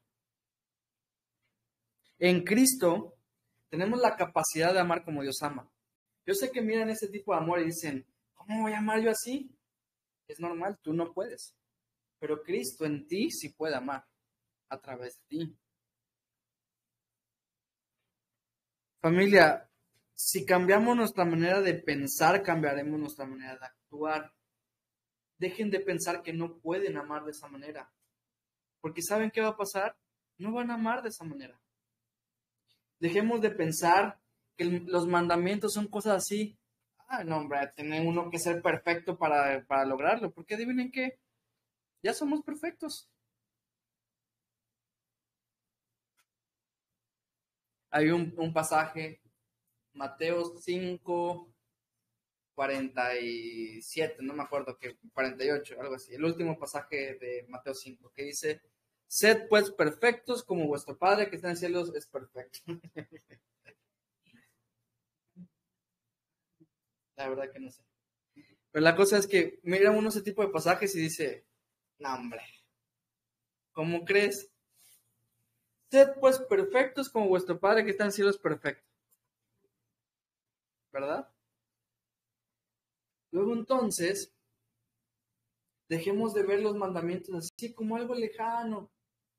En Cristo tenemos la capacidad de amar como Dios ama. Yo sé que miran ese tipo de amor y dicen, ¿cómo voy a amar yo así? Es normal, tú no puedes. Pero Cristo en ti sí puede amar a través de ti. Familia, si cambiamos nuestra manera de pensar, cambiaremos nuestra manera de actuar. Dejen de pensar que no pueden amar de esa manera. Porque ¿saben qué va a pasar? No van a amar de esa manera. Dejemos de pensar que los mandamientos son cosas así. No, hombre, tiene uno que ser perfecto para lograrlo. Porque adivinen qué, ya somos perfectos. Hay un pasaje, Mateo 5, 47, no me acuerdo, 48, algo así. El último pasaje de Mateo 5, que dice, sed pues perfectos como vuestro Padre que está en el cielo es perfecto. La verdad que no sé. Pero la cosa es que mira uno ese tipo de pasajes y dice, no, hombre, ¿cómo crees? Sed pues perfectos como vuestro Padre que está en el cielo es perfecto. ¿Verdad? Luego entonces, dejemos de ver los mandamientos así como algo lejano,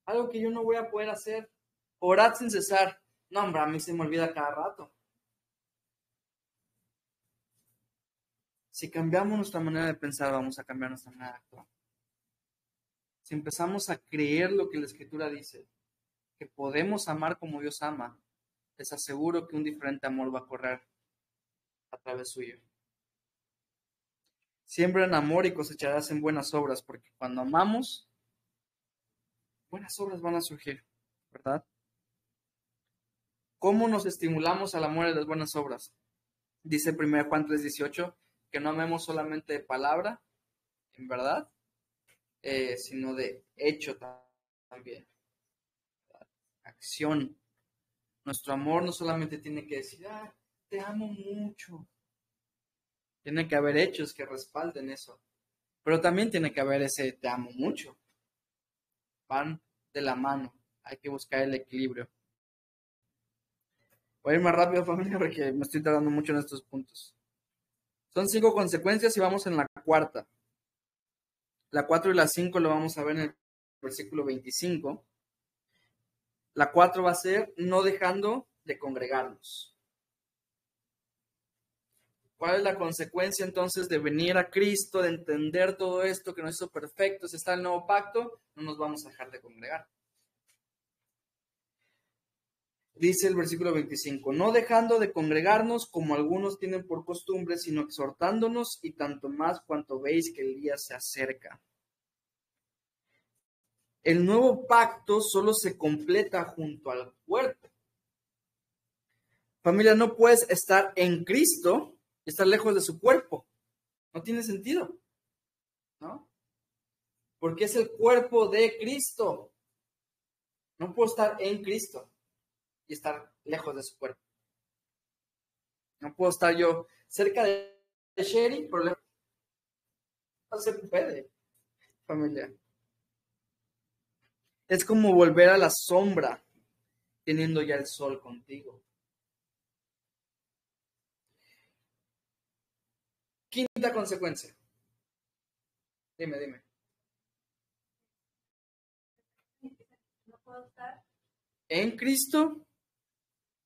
algo que yo no voy a poder hacer. Orad sin cesar. No, hombre, a mí se me olvida cada rato. Si cambiamos nuestra manera de pensar, vamos a cambiar nuestra manera de actuar. Si empezamos a creer lo que la Escritura dice, que podemos amar como Dios ama, les aseguro que un diferente amor va a correr a través suyo. Siembra en amor y cosecharás en buenas obras, porque cuando amamos, buenas obras van a surgir, ¿verdad? ¿Cómo nos estimulamos al amor y a las buenas obras? Dice 1 Juan 3:18, que no amemos solamente de palabra, en verdad, sino de hecho también. Acción. Nuestro amor no solamente tiene que decir, te amo mucho. Tiene que haber hechos que respalden eso. Pero también tiene que haber ese te amo mucho. Van de la mano. Hay que buscar el equilibrio. Voy a ir más rápido, familia, porque me estoy tardando mucho en estos puntos. Son 5 consecuencias y vamos en la cuarta. La 4 y la 5 lo vamos a ver en el versículo 25. La 4 va a ser no dejando de congregarnos. ¿Cuál es la consecuencia entonces de venir a Cristo, de entender todo esto que nos hizo perfectos, está el nuevo pacto? No nos vamos a dejar de congregar. Dice el versículo 25, no dejando de congregarnos como algunos tienen por costumbre, sino exhortándonos y tanto más cuanto veis que el día se acerca. El nuevo pacto solo se completa junto al cuerpo. Familia, no puedes estar en Cristo y estar lejos de su cuerpo. No tiene sentido, ¿no? porque es el cuerpo de Cristo. No puedo estar en Cristo y estar lejos de su cuerpo. No puedo estar yo cerca de Sherry, pero no se puede, familia. Es como volver a la sombra teniendo ya el sol contigo. Quinta consecuencia. Dime. No puedo estar. En Cristo,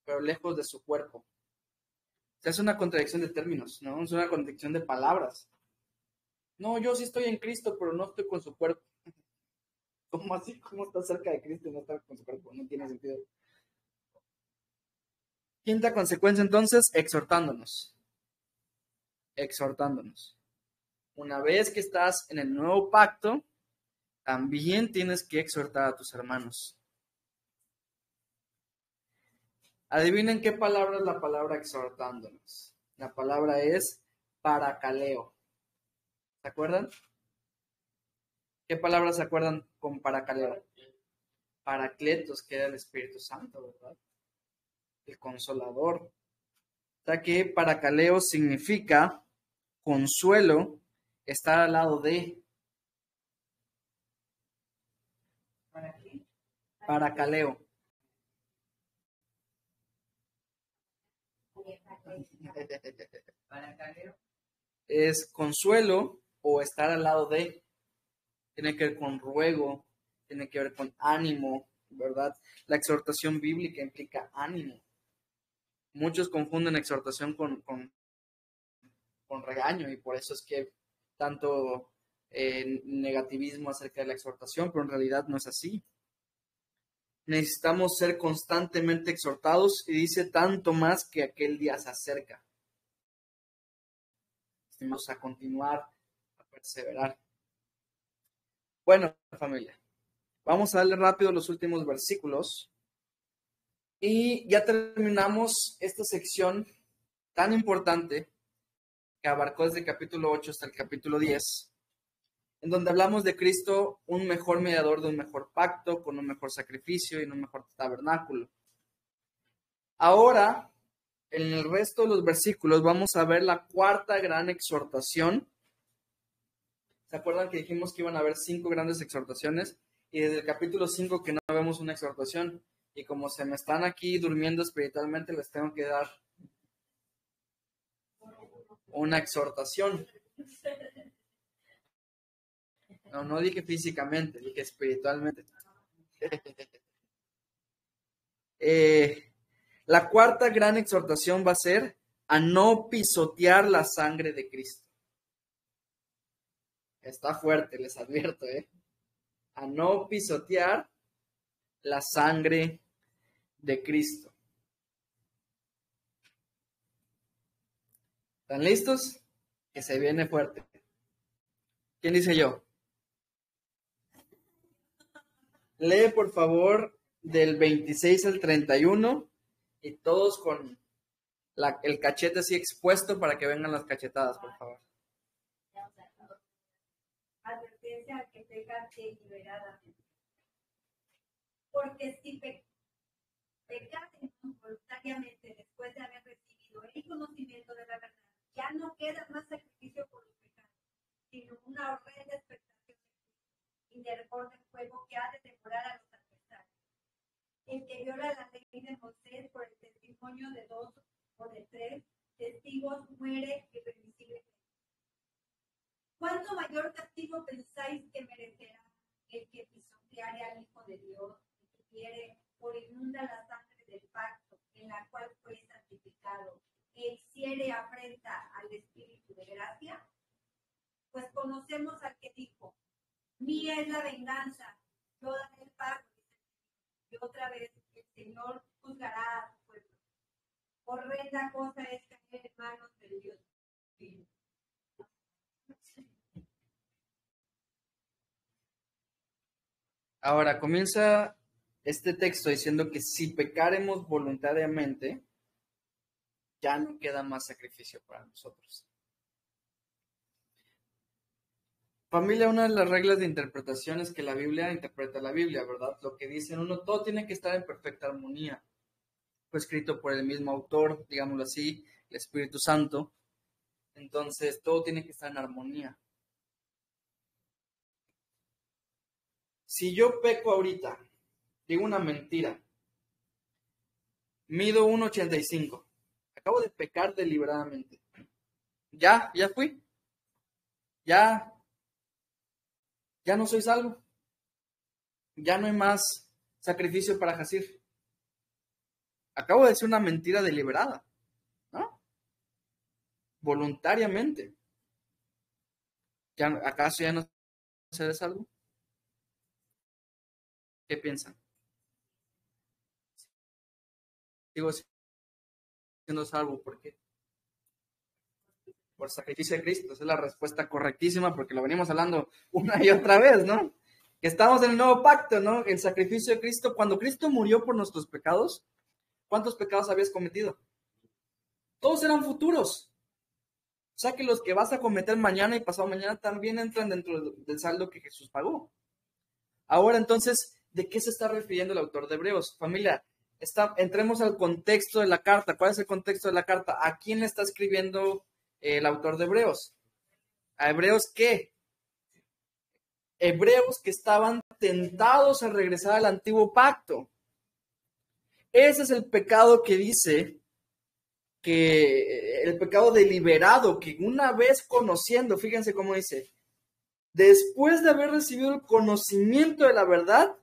pero lejos de su cuerpo. O sea, es una contradicción de términos, ¿no? Es una contradicción de palabras. No, yo sí estoy en Cristo, pero no estoy con su cuerpo. ¿Cómo así? ¿Cómo estar cerca de Cristo y no estar con su cuerpo? No tiene sentido. Quinta consecuencia, entonces, exhortándonos. Exhortándonos. Una vez que estás en el nuevo pacto, también tienes que exhortar a tus hermanos. Adivinen qué palabra es la palabra exhortándonos. La palabra es paracaleo. ¿Se acuerdan? ¿Qué palabras se acuerdan con paracaleo? Paracletos, que era el Espíritu Santo, ¿verdad? El Consolador. O sea que paracaleo significa consuelo, estar al lado de. ¿Para qué? Paracaleo. ¿Para caleo? Es consuelo o estar al lado de. Tiene que ver con ruego, tiene que ver con ánimo, ¿verdad? La exhortación bíblica implica ánimo. Muchos confunden exhortación con regaño y por eso es que tanto negativismo acerca de la exhortación, pero en realidad no es así. Necesitamos ser constantemente exhortados y dice tanto más que aquel día se acerca. Vamos a continuar, a perseverar. Bueno, familia, vamos a darle rápido los últimos versículos y ya terminamos esta sección tan importante que abarcó desde el capítulo 8 hasta el capítulo 10, en donde hablamos de Cristo, un mejor mediador de un mejor pacto, con un mejor sacrificio y en un mejor tabernáculo. Ahora, en el resto de los versículos, vamos a ver la cuarta gran exhortación. ¿Se acuerdan que dijimos que iban a haber 5 grandes exhortaciones? Y desde el capítulo 5 que no vemos una exhortación. Y como se me están aquí durmiendo espiritualmente, les tengo que dar una exhortación. No dije físicamente, dije espiritualmente. La cuarta gran exhortación va a ser a no pisotear la sangre de Cristo. Está fuerte, les advierto, a no pisotear la sangre de Cristo. ¿Están listos? Que se viene fuerte. ¿Quién dice yo? Lee, por favor, del 26 al 31 y todos con el cachete así expuesto para que vengan las cachetadas, por favor. Advertencia al que peca deliberadamente. Porque si pecaren voluntariamente después de haber recibido el conocimiento de la verdad, ya no queda más sacrificio por los pecados, sino una horrenda expectación y de hervor de fuego que ha de devorar a los adversarios. El que viola la ley de Moisés por el testimonio de 2 o de 3 testigos muere irremisiblemente. ¿Cuánto mayor castigo pensáis que merecerá el que pisoteare al Hijo de Dios y que quiere por inmunda la sangre del pacto en la cual fue santificado e hiciere afrenta al Espíritu de gracia? Pues conocemos al que dijo: mía es la venganza, yo daré el pago. Y otra vez el Señor juzgará a su pueblo. Horrenda cosa es caer en manos del Dios vivo. Ahora comienza este texto diciendo que si pecaremos voluntariamente, ya no queda más sacrificio para nosotros. Familia, una de las reglas de interpretación es que la Biblia interpreta la Biblia, ¿verdad? Lo que dicen uno, todo tiene que estar en perfecta armonía. Fue escrito por el mismo autor, digámoslo así, el Espíritu Santo. Entonces, todo tiene que estar en armonía. Si yo peco ahorita, digo una mentira, mido 1,85, acabo de pecar deliberadamente. Ya fui. Ya no soy salvo. Ya no hay más sacrificio para Jacir. Acabo de decir una mentira deliberada, ¿no? Voluntariamente. ¿Acaso ya no seré salvo? ¿Qué piensan? Sigo siendo salvo, ¿por qué? Por sacrificio de Cristo. Esa es la respuesta correctísima, porque lo venimos hablando una y otra vez, ¿no? Que estamos en el nuevo pacto, ¿no? El sacrificio de Cristo. Cuando Cristo murió por nuestros pecados, ¿cuántos pecados habías cometido? Todos eran futuros. O sea que los que vas a cometer mañana y pasado mañana también entran dentro del saldo que Jesús pagó. Ahora entonces, ¿de qué se está refiriendo el autor de Hebreos? Familia, entremos al contexto de la carta. ¿Cuál es el contexto de la carta? ¿A quién le está escribiendo el autor de Hebreos? ¿A hebreos qué? Hebreos que estaban tentados a regresar al antiguo pacto. Ese es el pecado que dice que el pecado deliberado, que una vez conociendo, fíjense cómo dice, después de haber recibido el conocimiento de la verdad,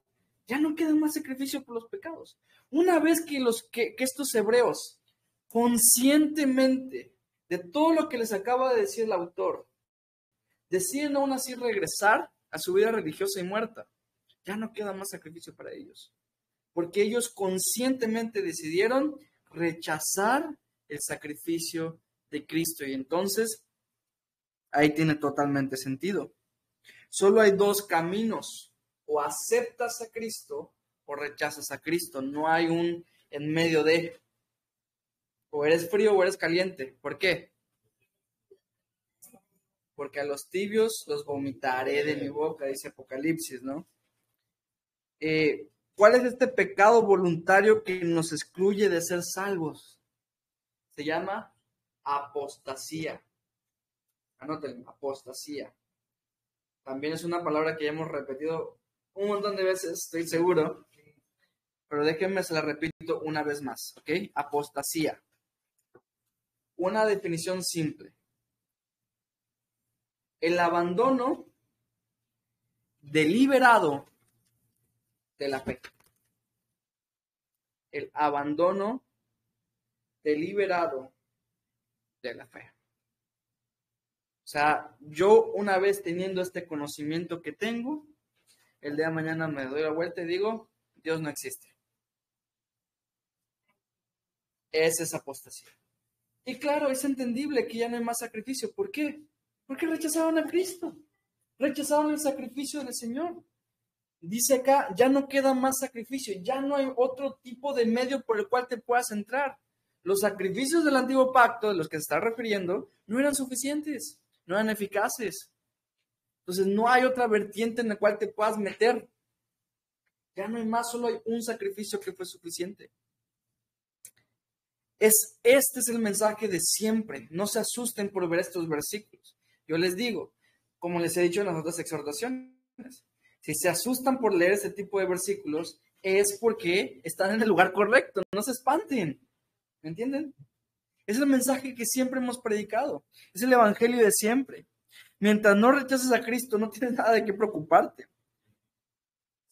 ya no queda más sacrificio por los pecados. Una vez que estos hebreos conscientemente de todo lo que les acaba de decir el autor, deciden aún así regresar a su vida religiosa y muerta, ya no queda más sacrificio para ellos, porque ellos conscientemente decidieron rechazar el sacrificio de Cristo, y entonces ahí tiene totalmente sentido. Solo hay dos caminos: o aceptas a Cristo o rechazas a Cristo. No hay un en medio de, o eres frío o eres caliente. ¿Por qué? Porque a los tibios los vomitaré de mi boca, dice Apocalipsis, ¿no? ¿Cuál es este pecado voluntario que nos excluye de ser salvos? Se llama apostasía. Anótenlo, apostasía. También es una palabra que ya hemos repetido un montón de veces, estoy seguro, pero déjenme se la repito una vez más, ¿ok? Apostasía. Una definición simple: el abandono deliberado de la fe. El abandono deliberado de la fe. O sea, yo una vez teniendo este conocimiento que tengo, el día de mañana me doy la vuelta y digo, Dios no existe. Esa es apostasía. Y claro, es entendible que ya no hay más sacrificio. ¿Por qué? Porque rechazaron a Cristo. Rechazaron el sacrificio del Señor. Dice acá, ya no queda más sacrificio. Ya no hay otro tipo de medio por el cual te puedas entrar. Los sacrificios del antiguo pacto, de los que se está refiriendo, no eran suficientes. No eran eficaces. Entonces no hay otra vertiente en la cual te puedas meter. Ya no hay más, solo hay un sacrificio que fue suficiente. Este es el mensaje de siempre. No se asusten por ver estos versículos. Yo les digo, como les he dicho en las otras exhortaciones, si se asustan por leer este tipo de versículos, es porque están en el lugar correcto. No se espanten. ¿Me entienden? Es el mensaje que siempre hemos predicado. Es el evangelio de siempre. Mientras no rechaces a Cristo, no tienes nada de qué preocuparte.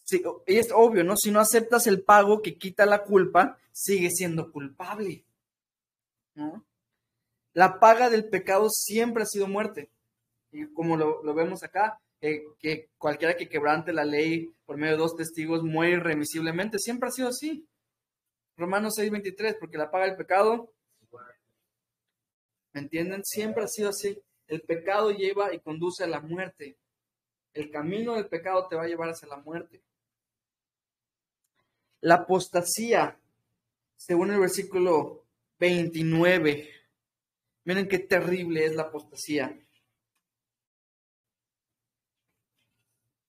Sí, y es obvio, ¿no? Si no aceptas el pago que quita la culpa, sigue siendo culpable, ¿no? La paga del pecado siempre ha sido muerte. Y como lo vemos acá, que cualquiera que quebrante la ley por medio de dos testigos muere irremisiblemente. Siempre ha sido así. Romanos 6:23, porque la paga del pecado, ¿me entienden? Siempre ha sido así. El pecado lleva y conduce a la muerte. El camino del pecado te va a llevar hacia la muerte. La apostasía, según el versículo 29, miren qué terrible es la apostasía.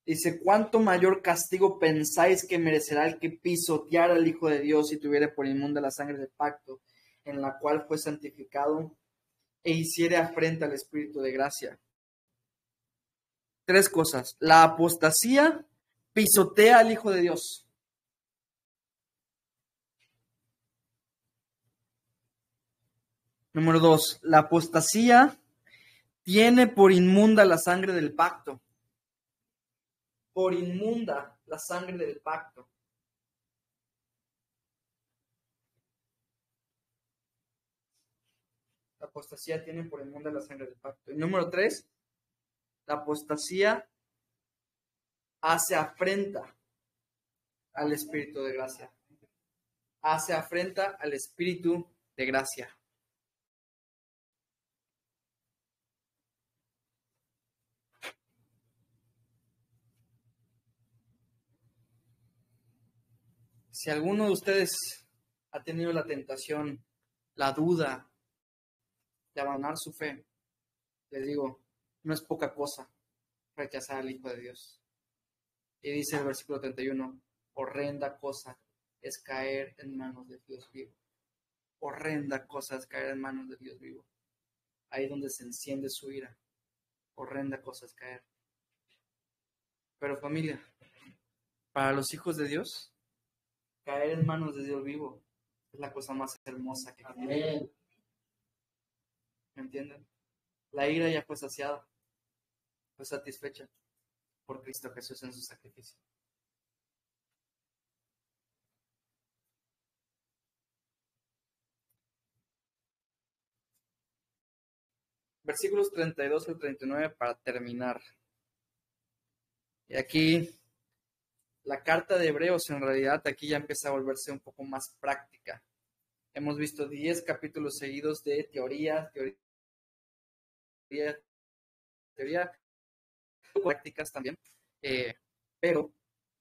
Dice, ¿cuánto mayor castigo pensáis que merecerá el que pisoteara al Hijo de Dios y tuviere por inmunda la sangre del pacto, en la cual fue santificado, e hiciere afrenta al Espíritu de gracia? 3 cosas. La apostasía pisotea al Hijo de Dios. Número 2, la apostasía tiene por inmunda la sangre del pacto. Por inmunda la sangre del pacto. La apostasía tiene por inmunda la sangre del pacto. Y número 3, la apostasía hace afrenta al Espíritu de gracia. Hace afrenta al Espíritu de gracia. Si alguno de ustedes ha tenido la tentación, la duda de abandonar su fe, les digo, no es poca cosa rechazar al Hijo de Dios. Y dice el versículo 31, horrenda cosa es caer en manos de Dios vivo. Horrenda cosa es caer en manos de Dios vivo. Ahí donde se enciende su ira. Horrenda cosa es caer. Pero familia, para los hijos de Dios, caer en manos de Dios vivo es la cosa más hermosa que tiene. ¿Me entienden? La ira ya fue saciada, fue satisfecha por Cristo Jesús en su sacrificio. Versículos 32 al 39 para terminar. Y aquí la carta de Hebreos en realidad aquí ya empieza a volverse un poco más práctica. Hemos visto 10 capítulos seguidos de teoría, prácticas también, pero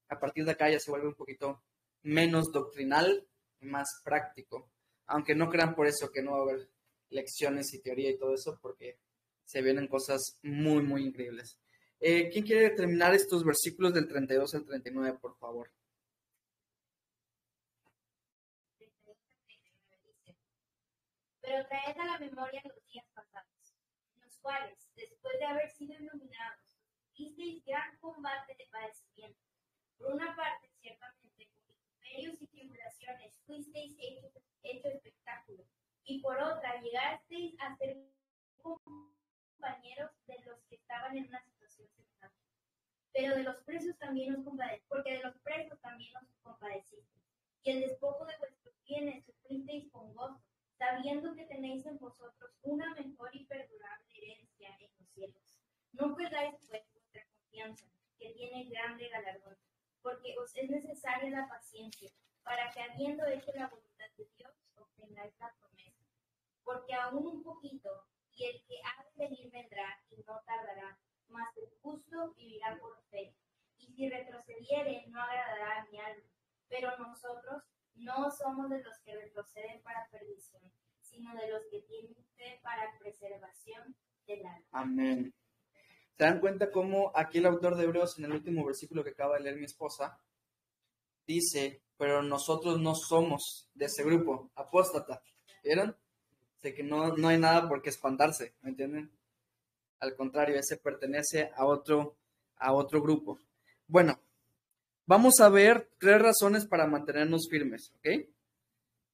a partir de acá ya se vuelve un poquito menos doctrinal y más práctico, aunque no crean por eso que no va a haber lecciones y teoría y todo eso, porque se vienen cosas muy, muy increíbles. ¿Quién quiere terminar estos versículos del 32 al 39, por favor? Pero traed a la memoria los días pasados, en los cuales, después de haber sido iluminados, visteis gran combate de padecimiento. Por una parte, ciertamente, con imperios y tribulaciones fuisteis hecho espectáculo, y por otra, llegasteis a ser compañeros de los que estaban en una situación semejante. Pero de los presos también os compadecisteis, porque de los presos también os compadecisteis, y el despojo de vuestros bienes sufristeis con gozo, sabiendo que tenéis en vosotros una mejor y perdurable herencia en los cielos. No perdáis pues vuestra confianza, que tiene grande galardón, porque os es necesaria la paciencia, para que habiendo hecho la voluntad de Dios, obtengáis la promesa. Porque aún un poquito, y el que ha de venir vendrá, y no tardará, mas el justo vivirá por fe. Y si retrocediere, no agradará a mi alma. Pero nosotros no somos de los que retroceden para perdición, sino de los que tienen fe para preservación del alma. Amén. ¿Se dan cuenta cómo aquí el autor de Hebreos, en el último versículo que acaba de leer mi esposa, dice, pero nosotros no somos de ese grupo, apóstata? ¿Vieron? Sé que no hay nada por qué espantarse, ¿me entienden? Al contrario, ese pertenece a otro grupo. Bueno, vamos a ver 3 razones para mantenernos firmes, ¿ok?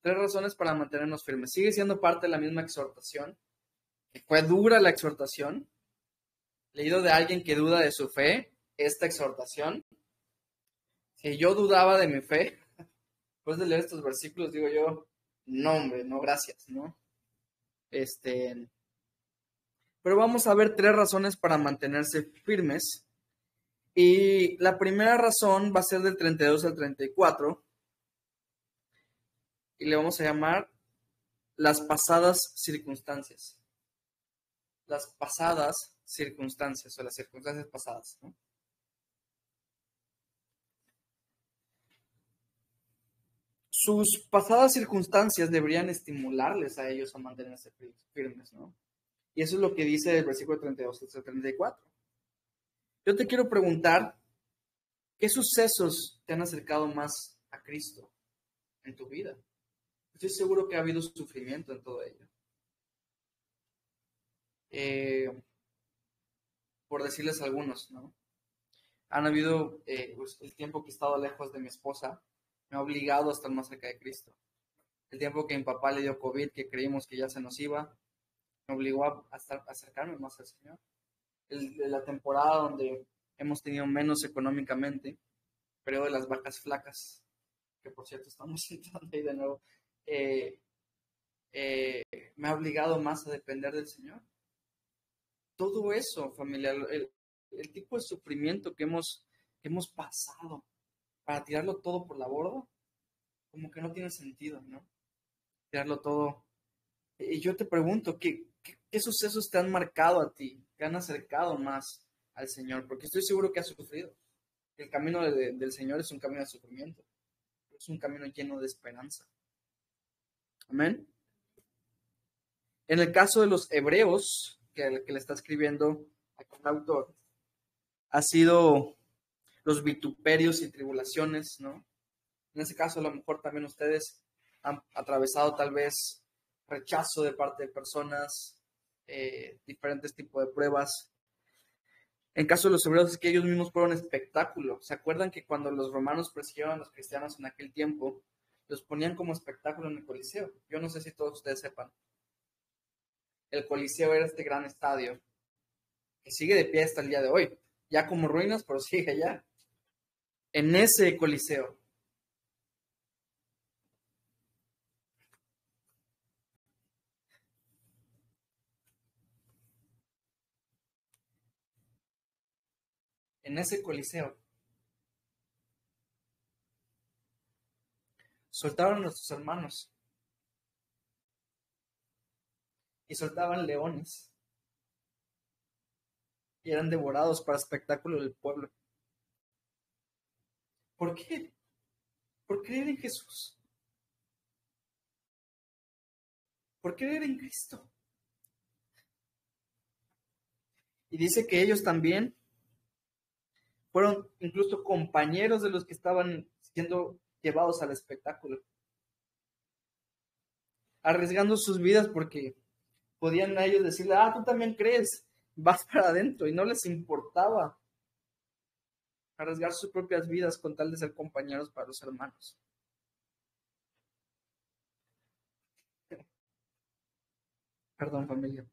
3 razones para mantenernos firmes. Sigue siendo parte de la misma exhortación. Fue dura la exhortación. Leído de alguien que duda de su fe, esta exhortación. Si yo dudaba de mi fe, después de leer estos versículos, digo yo, no hombre, no gracias, ¿no? Pero vamos a ver 3 razones para mantenerse firmes. Y la primera razón va a ser del 32 al 34. Y le vamos a llamar las pasadas circunstancias. Las pasadas circunstancias o las circunstancias pasadas, ¿no? Sus pasadas circunstancias deberían estimularles a ellos a mantenerse firmes, ¿no? Y eso es lo que dice el versículo 32 al 34. Yo te quiero preguntar, ¿Qué sucesos te han acercado más a Cristo en tu vida? Estoy seguro que ha habido sufrimiento en todo ello. Por decirles algunos, ¿no? Han habido, pues, el tiempo que he estado lejos de mi esposa, me ha obligado a estar más cerca de Cristo. El tiempo que mi papá le dio COVID, que creímos que ya se nos iba, me obligó a acercarme más al Señor. La temporada donde hemos tenido menos económicamente, periodo de las vacas flacas, que por cierto estamos entrando ahí de nuevo, me ha obligado más a depender del Señor. Todo eso, familia, el tipo de sufrimiento que hemos pasado para tirarlo todo por la borda, como que no tiene sentido, ¿no? Tirarlo todo. Y yo te pregunto, ¿qué sucesos te han marcado a ti, te han acercado más al Señor? Porque estoy seguro que has sufrido. El camino del Señor es un camino de sufrimiento, es un camino lleno de esperanza. Amén. En el caso de los hebreos, que le está escribiendo aquí el autor, ha sido los vituperios y tribulaciones, ¿no? En ese caso, a lo mejor también ustedes han atravesado tal vez rechazo de parte de personas, diferentes tipos de pruebas. En caso de los hebreos es que ellos mismos fueron espectáculo. ¿Se acuerdan que cuando los romanos persiguieron a los cristianos en aquel tiempo, los ponían como espectáculo en el Coliseo? Yo no sé si todos ustedes sepan. El Coliseo era este gran estadio que sigue de pie hasta el día de hoy. Ya como ruinas, pero sigue allá. En ese Coliseo. En ese Coliseo. Soltaron a nuestros hermanos. Y soltaban leones. Y eran devorados para espectáculo del pueblo. ¿Por qué? Por creer en Jesús. Por creer en Cristo. Y dice que ellos también fueron incluso compañeros de los que estaban siendo llevados al espectáculo. Arriesgando sus vidas porque podían a ellos decirle, tú también crees, vas para adentro. Y no les importaba arriesgar sus propias vidas con tal de ser compañeros para los hermanos. Perdón, familia.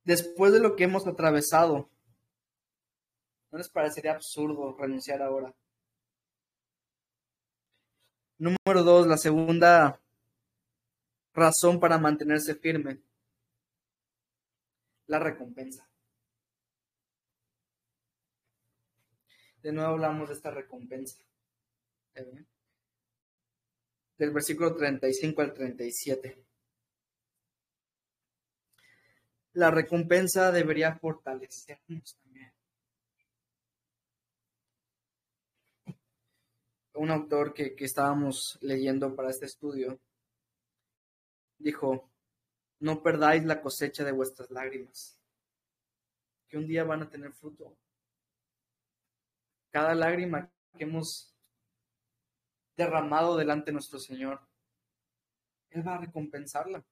Después de lo que hemos atravesado, ¿no les parecería absurdo renunciar ahora? Número 2, la segunda razón para mantenerse firme, la recompensa. De nuevo hablamos de esta recompensa. Del versículo 35 al 37. La recompensa debería fortalecernos también. Un autor que estábamos leyendo para este estudio dijo, no perdáis la cosecha de vuestras lágrimas, que un día van a tener fruto. Cada lágrima que hemos derramado delante de nuestro Señor, Él va a recompensarla.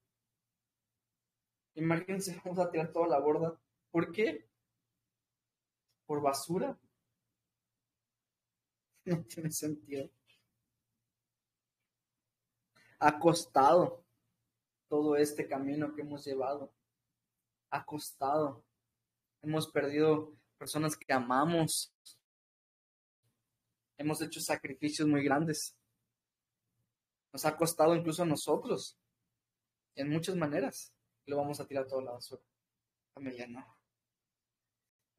Imagínense, vamos a tirar toda la borda. ¿Por qué? ¿Por basura? No tiene sentido. Ha costado todo este camino que hemos llevado. Ha costado. Hemos perdido personas que amamos. Hemos hecho sacrificios muy grandes. Nos ha costado incluso a nosotros. En muchas maneras. Lo vamos a tirar toda la basura. Familia, no.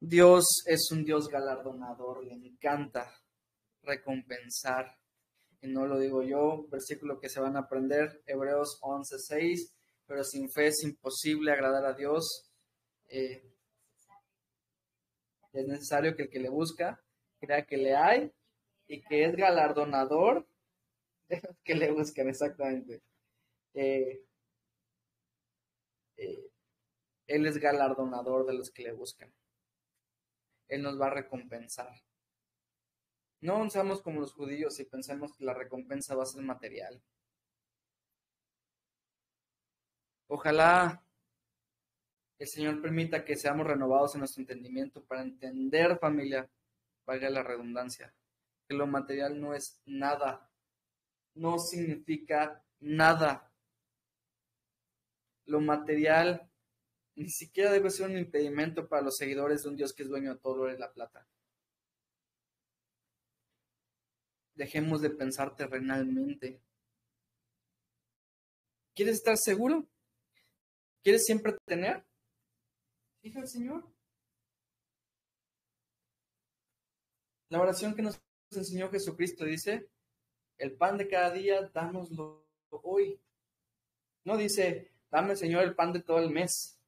Dios es un Dios galardonador. Le encanta recompensar. Y no lo digo yo, versículo que se van a aprender, Hebreos 11:6, pero sin fe es imposible agradar a Dios. Es necesario que el que le busca crea que le hay y que es galardonador de los que le buscan, exactamente. Él es galardonador de los que le buscan. Él nos va a recompensar. No seamos como los judíos y pensemos que la recompensa va a ser material. Ojalá el Señor permita que seamos renovados en nuestro entendimiento para entender, familia, valga la redundancia, que lo material no es nada, no significa nada. Lo material ni siquiera debe ser un impedimento para los seguidores de un Dios que es dueño de todo el oro y la plata. Dejemos de pensar terrenalmente. ¿Quieres estar seguro? ¿Quieres siempre tener? Fija al Señor. La oración que nos enseñó Jesucristo dice, el pan de cada día, dánoslo hoy. No dice, dame, Señor, el pan de todo el mes.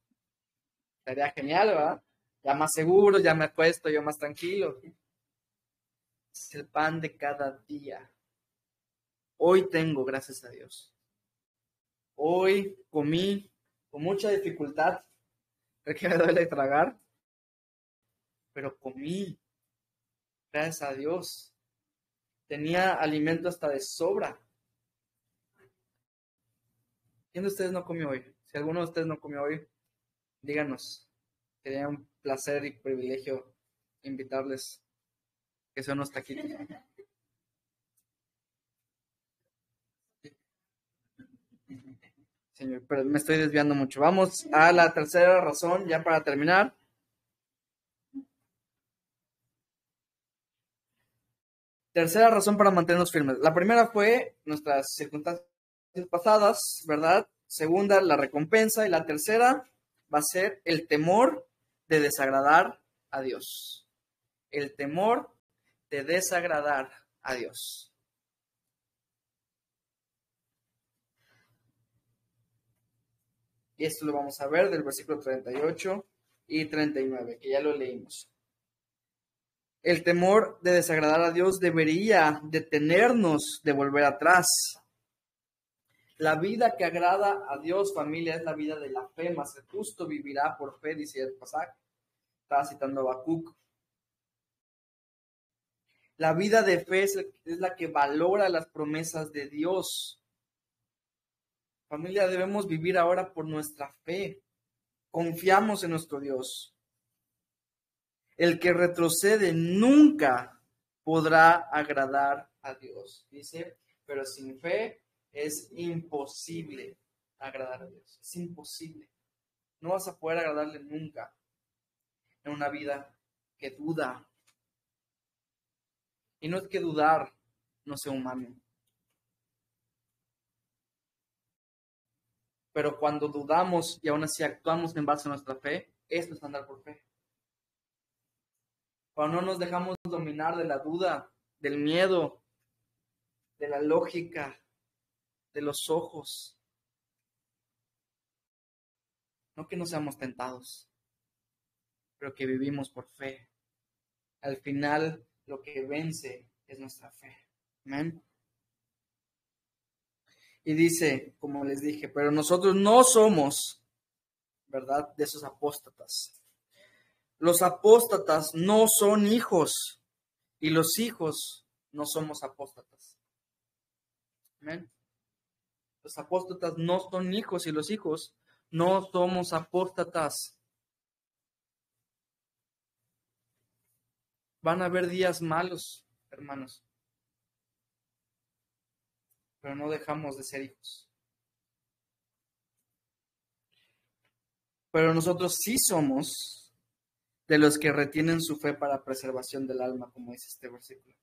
Sería genial, ¿verdad? Ya más seguro, ya me acuesto, yo más tranquilo. Es el pan de cada día. Hoy tengo, gracias a Dios. Hoy comí con mucha dificultad. Creo que me duele tragar. Pero comí. Gracias a Dios. Tenía alimento hasta de sobra. ¿Quién de ustedes no comió hoy? Si alguno de ustedes no comió hoy, díganos. Sería un placer y privilegio invitarles que son unos taquitos. Señor, pero me estoy desviando mucho. Vamos a la tercera razón, ya para terminar. Tercera razón para mantenernos firmes. La primera fue nuestras circunstancias pasadas, ¿verdad? Segunda, la recompensa. Y la tercera va a ser el temor de desagradar a Dios. El temor de desagradar a Dios. Y esto lo vamos a ver del versículo 38 y 39, que ya lo leímos. El temor de desagradar a Dios debería detenernos de volver atrás. La vida que agrada a Dios, familia, es la vida de la fe, mas el justo vivirá por fe, dice el pasaje. Estaba citando a Habacuc. La vida de fe es la que valora las promesas de Dios. Familia, debemos vivir ahora por nuestra fe. Confiamos en nuestro Dios. El que retrocede nunca podrá agradar a Dios. Dice, pero sin fe es imposible agradar a Dios. Es imposible. No vas a poder agradarle nunca en una vida que duda. Y no es que dudar no sea humano. Pero cuando dudamos y aún así actuamos en base a nuestra fe, esto es andar por fe. Cuando no nos dejamos dominar de la duda, del miedo, de la lógica, de los ojos. No que no seamos tentados, pero que vivimos por fe. Al final, lo que vence es nuestra fe. Amén. Y dice, como les dije, pero nosotros no somos, ¿verdad?, de esos apóstatas. Los apóstatas no son hijos y los hijos no somos apóstatas. Amén. Los apóstatas no son hijos y los hijos no somos apóstatas. Van a haber días malos, hermanos, pero no dejamos de ser hijos. Pero nosotros sí somos de los que retienen su fe para preservación del alma, como dice este versículo.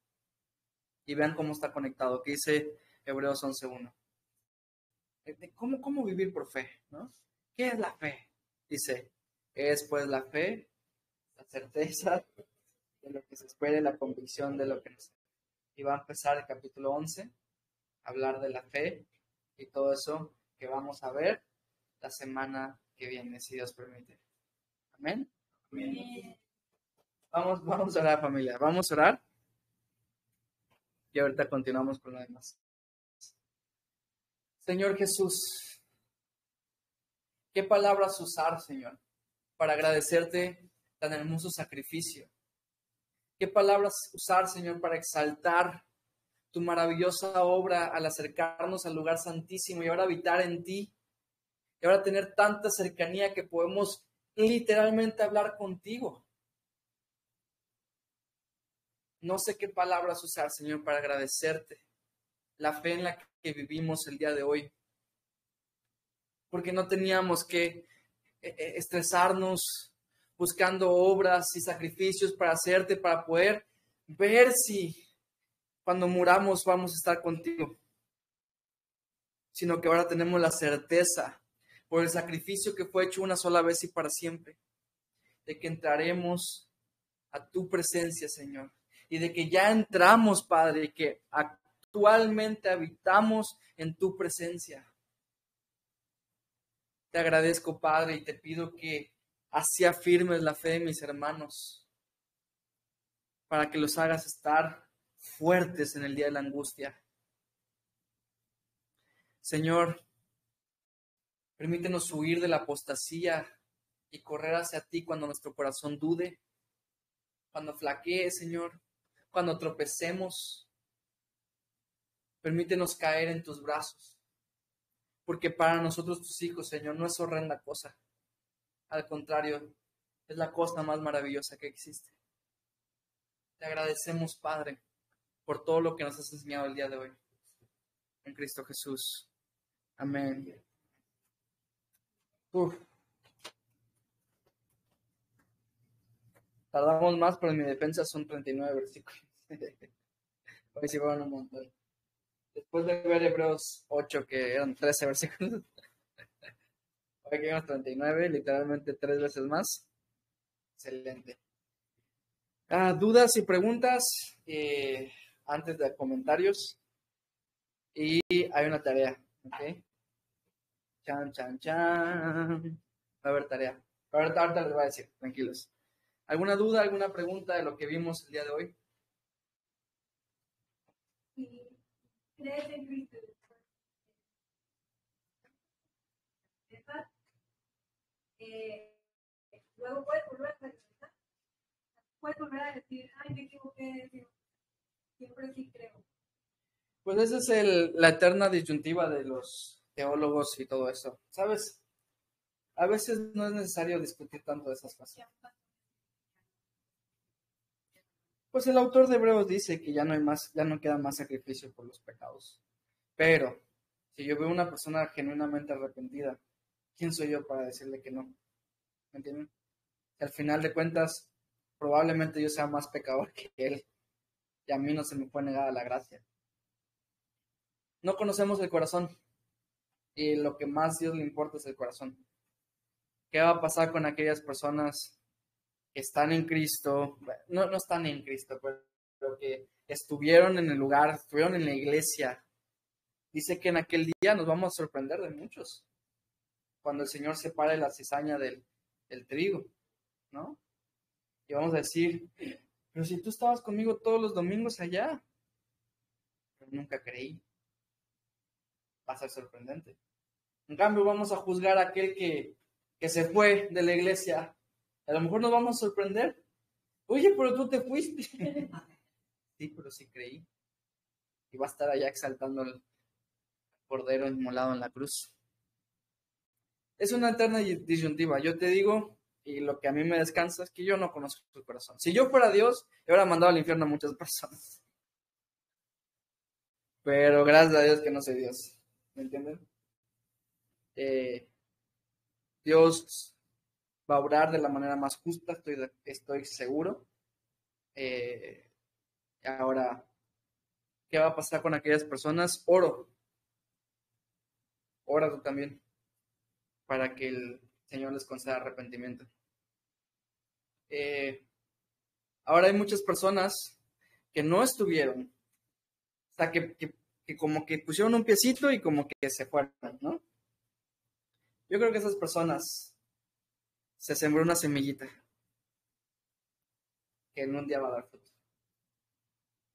Y vean cómo está conectado, que dice Hebreos 11:1. ¿Cómo vivir por fe? ¿No? ¿Qué es la fe? Dice, es pues la fe, la certeza de lo que se espera y la convicción de lo que no se ve. Y va a empezar el capítulo 11, a hablar de la fe y todo eso que vamos a ver la semana que viene, si Dios permite. Amén. Amén. Vamos a orar, familia. Vamos a orar. Y ahorita continuamos con lo demás. Señor Jesús, ¿qué palabras usar, Señor, para agradecerte tan hermoso sacrificio ¿Qué palabras usar, Señor, para exaltar tu maravillosa obra al acercarnos al lugar santísimo y ahora habitar en ti? Y ahora tener tanta cercanía que podemos literalmente hablar contigo. No sé qué palabras usar, Señor, para agradecerte la fe en la que vivimos el día de hoy. Porque no teníamos que estresarnos buscando obras y sacrificios para hacerte, para poder ver si cuando muramos vamos a estar contigo. Sino que ahora tenemos la certeza por el sacrificio que fue hecho una sola vez y para siempre, de que entraremos a tu presencia, Señor, y de que ya entramos, Padre, y que actualmente habitamos en tu presencia. Te agradezco, Padre, y te pido que así afirmes la fe de mis hermanos, para que los hagas estar fuertes en el día de la angustia. Señor, permítenos huir de la apostasía y correr hacia ti cuando nuestro corazón dude, cuando flaquee, Señor, cuando tropecemos. Permítenos caer en tus brazos, porque para nosotros tus hijos, Señor, no es horrenda cosa. Al contrario, es la cosa más maravillosa que existe. Te agradecemos, Padre, por todo lo que nos has enseñado el día de hoy. En Cristo Jesús. Amén. Tardamos más, pero en mi defensa son 39 versículos. Hoy sí van un montón. Después de ver Hebreos 8, que eran 13 versículos, hoy que vimos 39, literalmente 3 veces más. Excelente. Dudas y preguntas antes de comentarios. Y hay una tarea, ¿ok? Chan, chan, chan. Va a haber tarea. Ahorita les voy a decir, tranquilos. ¿Alguna duda, alguna pregunta de lo que vimos el día de hoy? Si crees en Cristo, luego puedes volver a regresar. Puedes volver a decir, ay, me equivoqué, siempre sí creo. Pues esa es la eterna disyuntiva de los teólogos y todo eso. ¿Sabes? A veces no es necesario discutir tanto de esas cosas. Pues el autor de Hebreos dice que ya no queda más sacrificio por los pecados. Pero, si yo veo una persona genuinamente arrepentida, ¿quién soy yo para decirle que no? ¿Me entienden? Al final de cuentas, probablemente yo sea más pecador que él. Y a mí no se me fue negada la gracia. No conocemos el corazón. Y lo que más a Dios le importa es el corazón. ¿Qué va a pasar con aquellas personas que están en Cristo? No están en Cristo, pero que estuvieron en el lugar, estuvieron en la iglesia. Dice que en aquel día nos vamos a sorprender de muchos. Cuando el Señor separe la cizaña del trigo, ¿no? Y vamos a decir, pero si tú estabas conmigo todos los domingos allá, pero nunca creí. Va a ser sorprendente. En cambio, vamos a juzgar a aquel que se fue de la iglesia. A lo mejor nos vamos a sorprender. Oye, pero tú te fuiste. Sí, pero sí creí. Y va a estar allá exaltando al Cordero inmolado en la cruz. Es una eterna disyuntiva. Yo te digo, y lo que a mí me descansa es que yo no conozco tu corazón. Si yo fuera Dios, yo hubiera mandado al infierno a muchas personas. Pero gracias a Dios que no soy Dios. ¿Me entienden? Dios va a obrar de la manera más justa, estoy seguro. Ahora, ¿qué va a pasar con aquellas personas? Ora tú también, para que el Señor les conceda arrepentimiento. Ahora hay muchas personas que no estuvieron, o sea, que como que pusieron un piecito y como que se fueron, ¿no? Yo creo que esas personas se sembró una semillita que en un día va a dar fruto.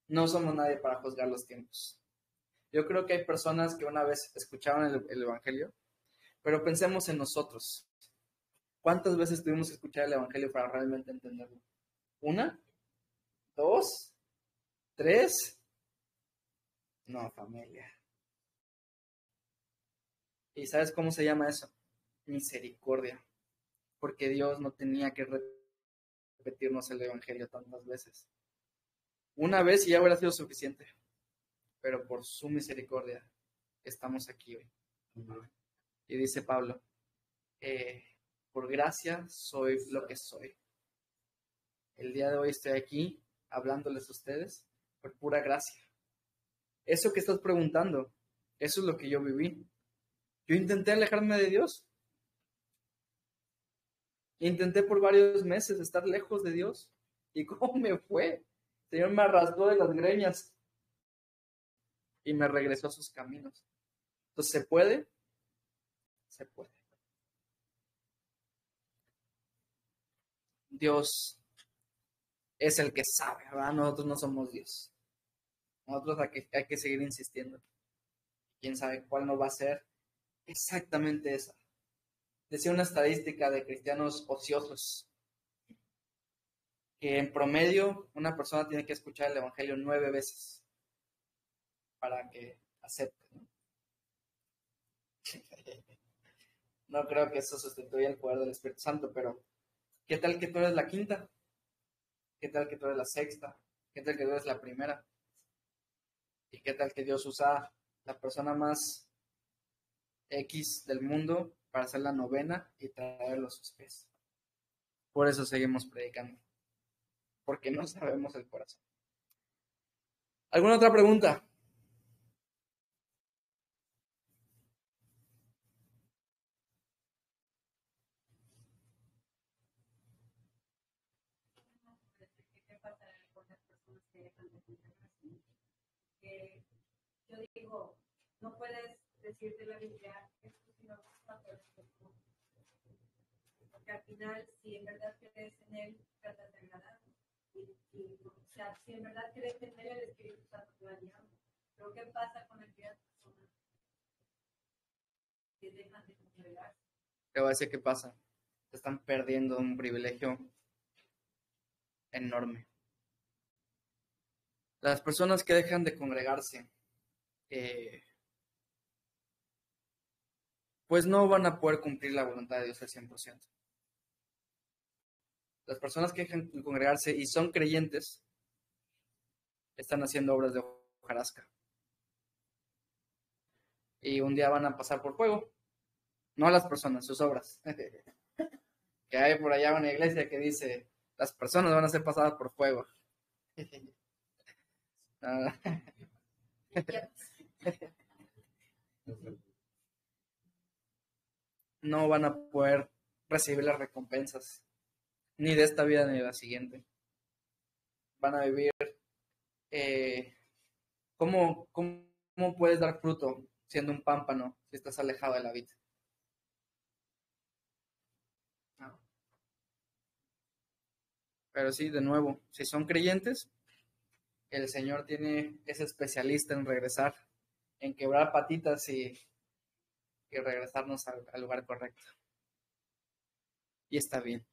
No somos nadie para juzgar los tiempos. Yo creo que hay personas que una vez escucharon el Evangelio, pero pensemos en nosotros. ¿Cuántas veces tuvimos que escuchar el Evangelio para realmente entenderlo? ¿1? 2, 3. No, familia. ¿Y sabes cómo se llama eso? Misericordia. Porque Dios no tenía que repetirnos el evangelio tantas veces. Una vez y ya hubiera sido suficiente. Pero por su misericordia estamos aquí hoy. Y dice Pablo, por gracia soy lo que soy. El día de hoy estoy aquí hablándoles a ustedes por pura gracia. Eso que estás preguntando, eso es lo que yo viví. Yo intenté alejarme de Dios. Intenté por varios meses estar lejos de Dios. ¿Y cómo me fue? El Señor me arrastró de las greñas y me regresó a sus caminos. Entonces, ¿se puede? Se puede. Dios es el que sabe, ¿verdad? Nosotros no somos Dios. Nosotros hay que seguir insistiendo. ¿Quién sabe cuál no va a ser? Exactamente esa. Decía una estadística de cristianos ociosos que en promedio una persona tiene que escuchar el evangelio 9 veces para que acepte, ¿no? No creo que eso sustituya el poder del Espíritu Santo, pero ¿qué tal que tú eres la quinta? ¿Qué tal que tú eres la sexta? ¿Qué tal que tú eres la primera? ¿Y qué tal que Dios usa la persona más X del mundo para hacer la novena y traerlo a sus pies? Por eso seguimos predicando, porque no sabemos el corazón. ¿Alguna otra pregunta? ¿Qué pasará con las personas que dejan de congregarse? Que yo digo, no puedes decir de la Biblia, esto sí me gusta, pero esto no. Porque al final, si en verdad crees en Él, tratas de agradar. O sea, si en verdad crees en Él, el Espíritu Santo te va guiando. Pero ¿qué pasa con aquellas personas que dejan de congregarse? Te voy a decir qué pasa. Se están perdiendo un privilegio enorme. Las personas que dejan de congregarse, pues no van a poder cumplir la voluntad de Dios al 100%. Las personas que dejan de congregarse y son creyentes, están haciendo obras de hojarasca. Y un día van a pasar por fuego. No las personas, sus obras. Que hay por allá una iglesia que dice, las personas van a ser pasadas por fuego. No van a poder recibir las recompensas, ni de esta vida ni de la siguiente. Van a vivir, ¿cómo puedes dar fruto siendo un pámpano si estás alejado de la vida? No. Pero sí, de nuevo, si son creyentes, el Señor es especialista en regresar, en quebrar patitas y regresarnos al lugar correcto. Y está bien.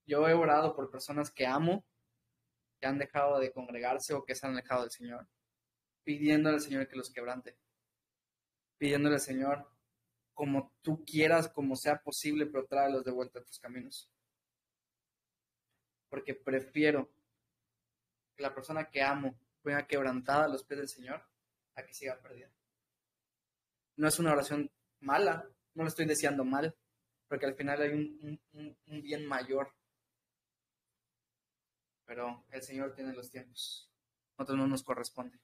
Yo he orado por personas que amo, que han dejado de congregarse o que se han alejado del Señor, pidiéndole al Señor que los quebrante, pidiéndole al Señor como tú quieras, como sea posible, pero tráelos de vuelta a tus caminos. Porque prefiero que la persona que amo venga quebrantada a los pies del Señor a que siga perdida. No es una oración mala, no lo estoy deseando mal, porque al final hay un bien mayor. Pero el Señor tiene los tiempos. A nosotros no nos corresponde.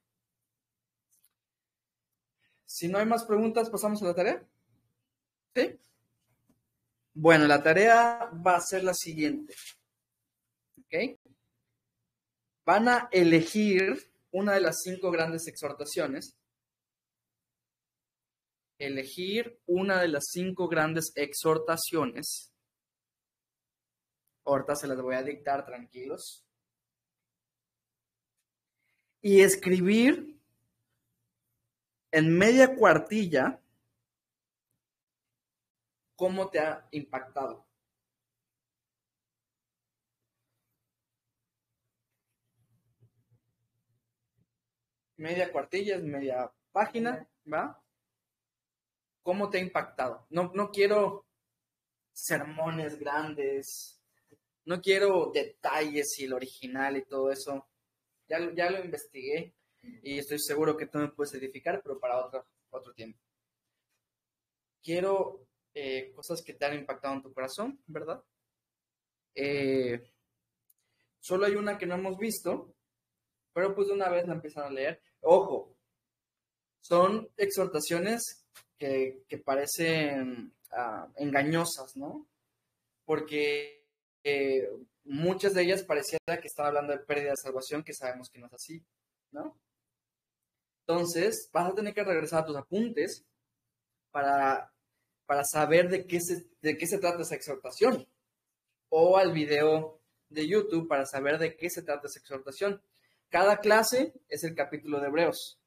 Si no hay más preguntas, ¿pasamos a la tarea? ¿Sí? Bueno, la tarea va a ser la siguiente. ¿Ok? Van a elegir una de las 5 grandes exhortaciones. Elegir una de las 5 grandes exhortaciones. Ahorita se las voy a dictar, tranquilos. Y escribir en media cuartilla cómo te ha impactado. media cuartilla, es media página, ¿va? ¿Cómo te ha impactado? No quiero sermones grandes, no quiero detalles y el original y todo eso. Ya lo investigué y estoy seguro que tú me puedes edificar, pero para otro tiempo. Quiero cosas que te han impactado en tu corazón, ¿verdad? Solo hay una que no hemos visto, pero pues de una vez la empiezan a leer. Ojo, son exhortaciones que parecen engañosas, ¿no? Porque muchas de ellas pareciera que están hablando de pérdida de salvación, que sabemos que no es así, ¿no? Entonces, vas a tener que regresar a tus apuntes para saber de qué se trata esa exhortación, o al video de YouTube para saber de qué se trata esa exhortación. Cada clase es el capítulo de Hebreos.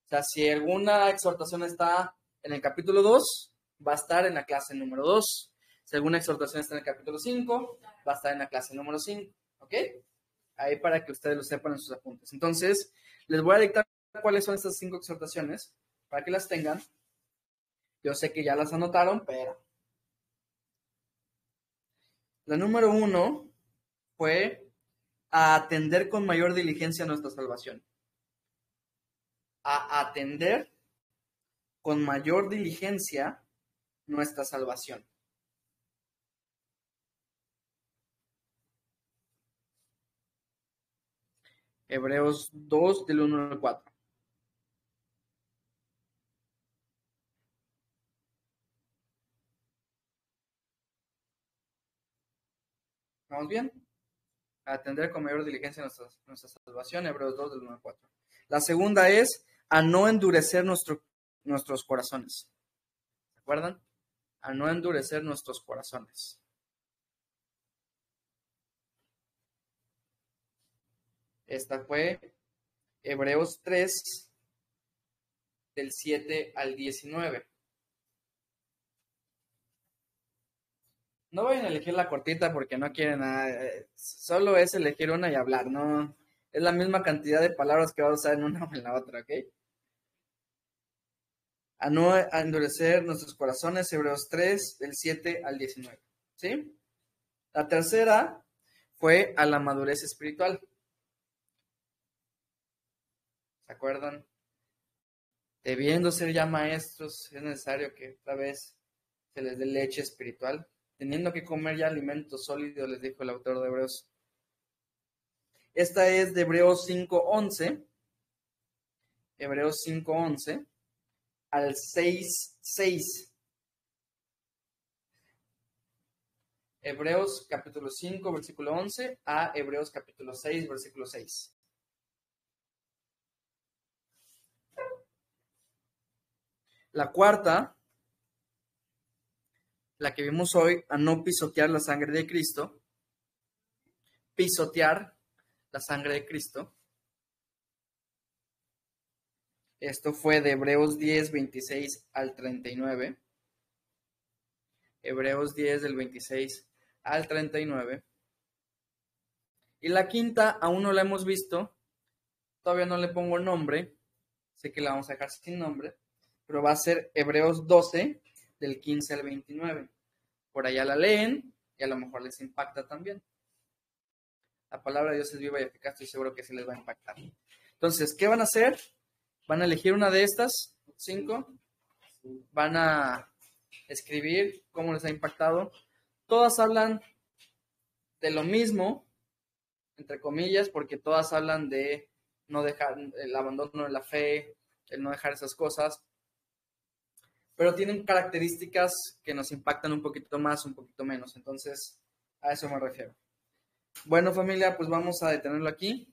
O sea, si alguna exhortación está en el capítulo 2, va a estar en la clase número 2. Si alguna exhortación está en el capítulo 5, va a estar en la clase número 5. ¿Ok? Ahí para que ustedes lo sepan en sus apuntes. Entonces, les voy a dictar cuáles son estas 5 exhortaciones para que las tengan. Yo sé que ya las anotaron, pero... La número 1 fue a atender con mayor diligencia nuestra salvación. A atender con mayor diligencia nuestra salvación. Hebreos 2, del 1 al 4. ¿Vamos bien? A atender con mayor diligencia nuestra salvación, Hebreos 2, del 1 al 4. La segunda es a no endurecer nuestros corazones. ¿Se acuerdan? A no endurecer nuestros corazones. Esta fue Hebreos 3, del 7 al 19. No vayan a elegir la cortita porque no quieren nada. Solo es elegir una y hablar, ¿no? Es la misma cantidad de palabras que vas a usar en una o en la otra, ¿ok? A no endurecer nuestros corazones, Hebreos 3, del 7 al 19. ¿Sí? La tercera fue a la madurez espiritual. ¿Se acuerdan? Debiendo ser ya maestros, es necesario que otra vez se les dé leche espiritual. Teniendo que comer ya alimento sólido, les dijo el autor de Hebreos. Esta es de Hebreos 5:11. Hebreos 5:11 al 6:6. Hebreos capítulo 5, versículo 11 a Hebreos capítulo 6, versículo 6. La cuarta, la que vimos hoy, a no pisotear la sangre de Cristo. Pisotear la sangre de Cristo. Esto fue de Hebreos 10, 26 al 39. Hebreos 10, del 26 al 39. Y la quinta, aún no la hemos visto. Todavía no le pongo nombre. Sé que la vamos a dejar sin nombre. Pero va a ser Hebreos 12, del 15 al 29. Por allá la leen y a lo mejor les impacta también. La palabra de Dios es viva y eficaz, estoy seguro que sí les va a impactar. Entonces, ¿qué van a hacer? Van a elegir una de estas 5. Van a escribir cómo les ha impactado. Todas hablan de lo mismo, entre comillas, porque todas hablan de no dejar el abandono de la fe, el no dejar esas cosas. Pero tienen características que nos impactan un poquito más, un poquito menos. Entonces, a eso me refiero. Bueno, familia, pues vamos a detenerlo aquí.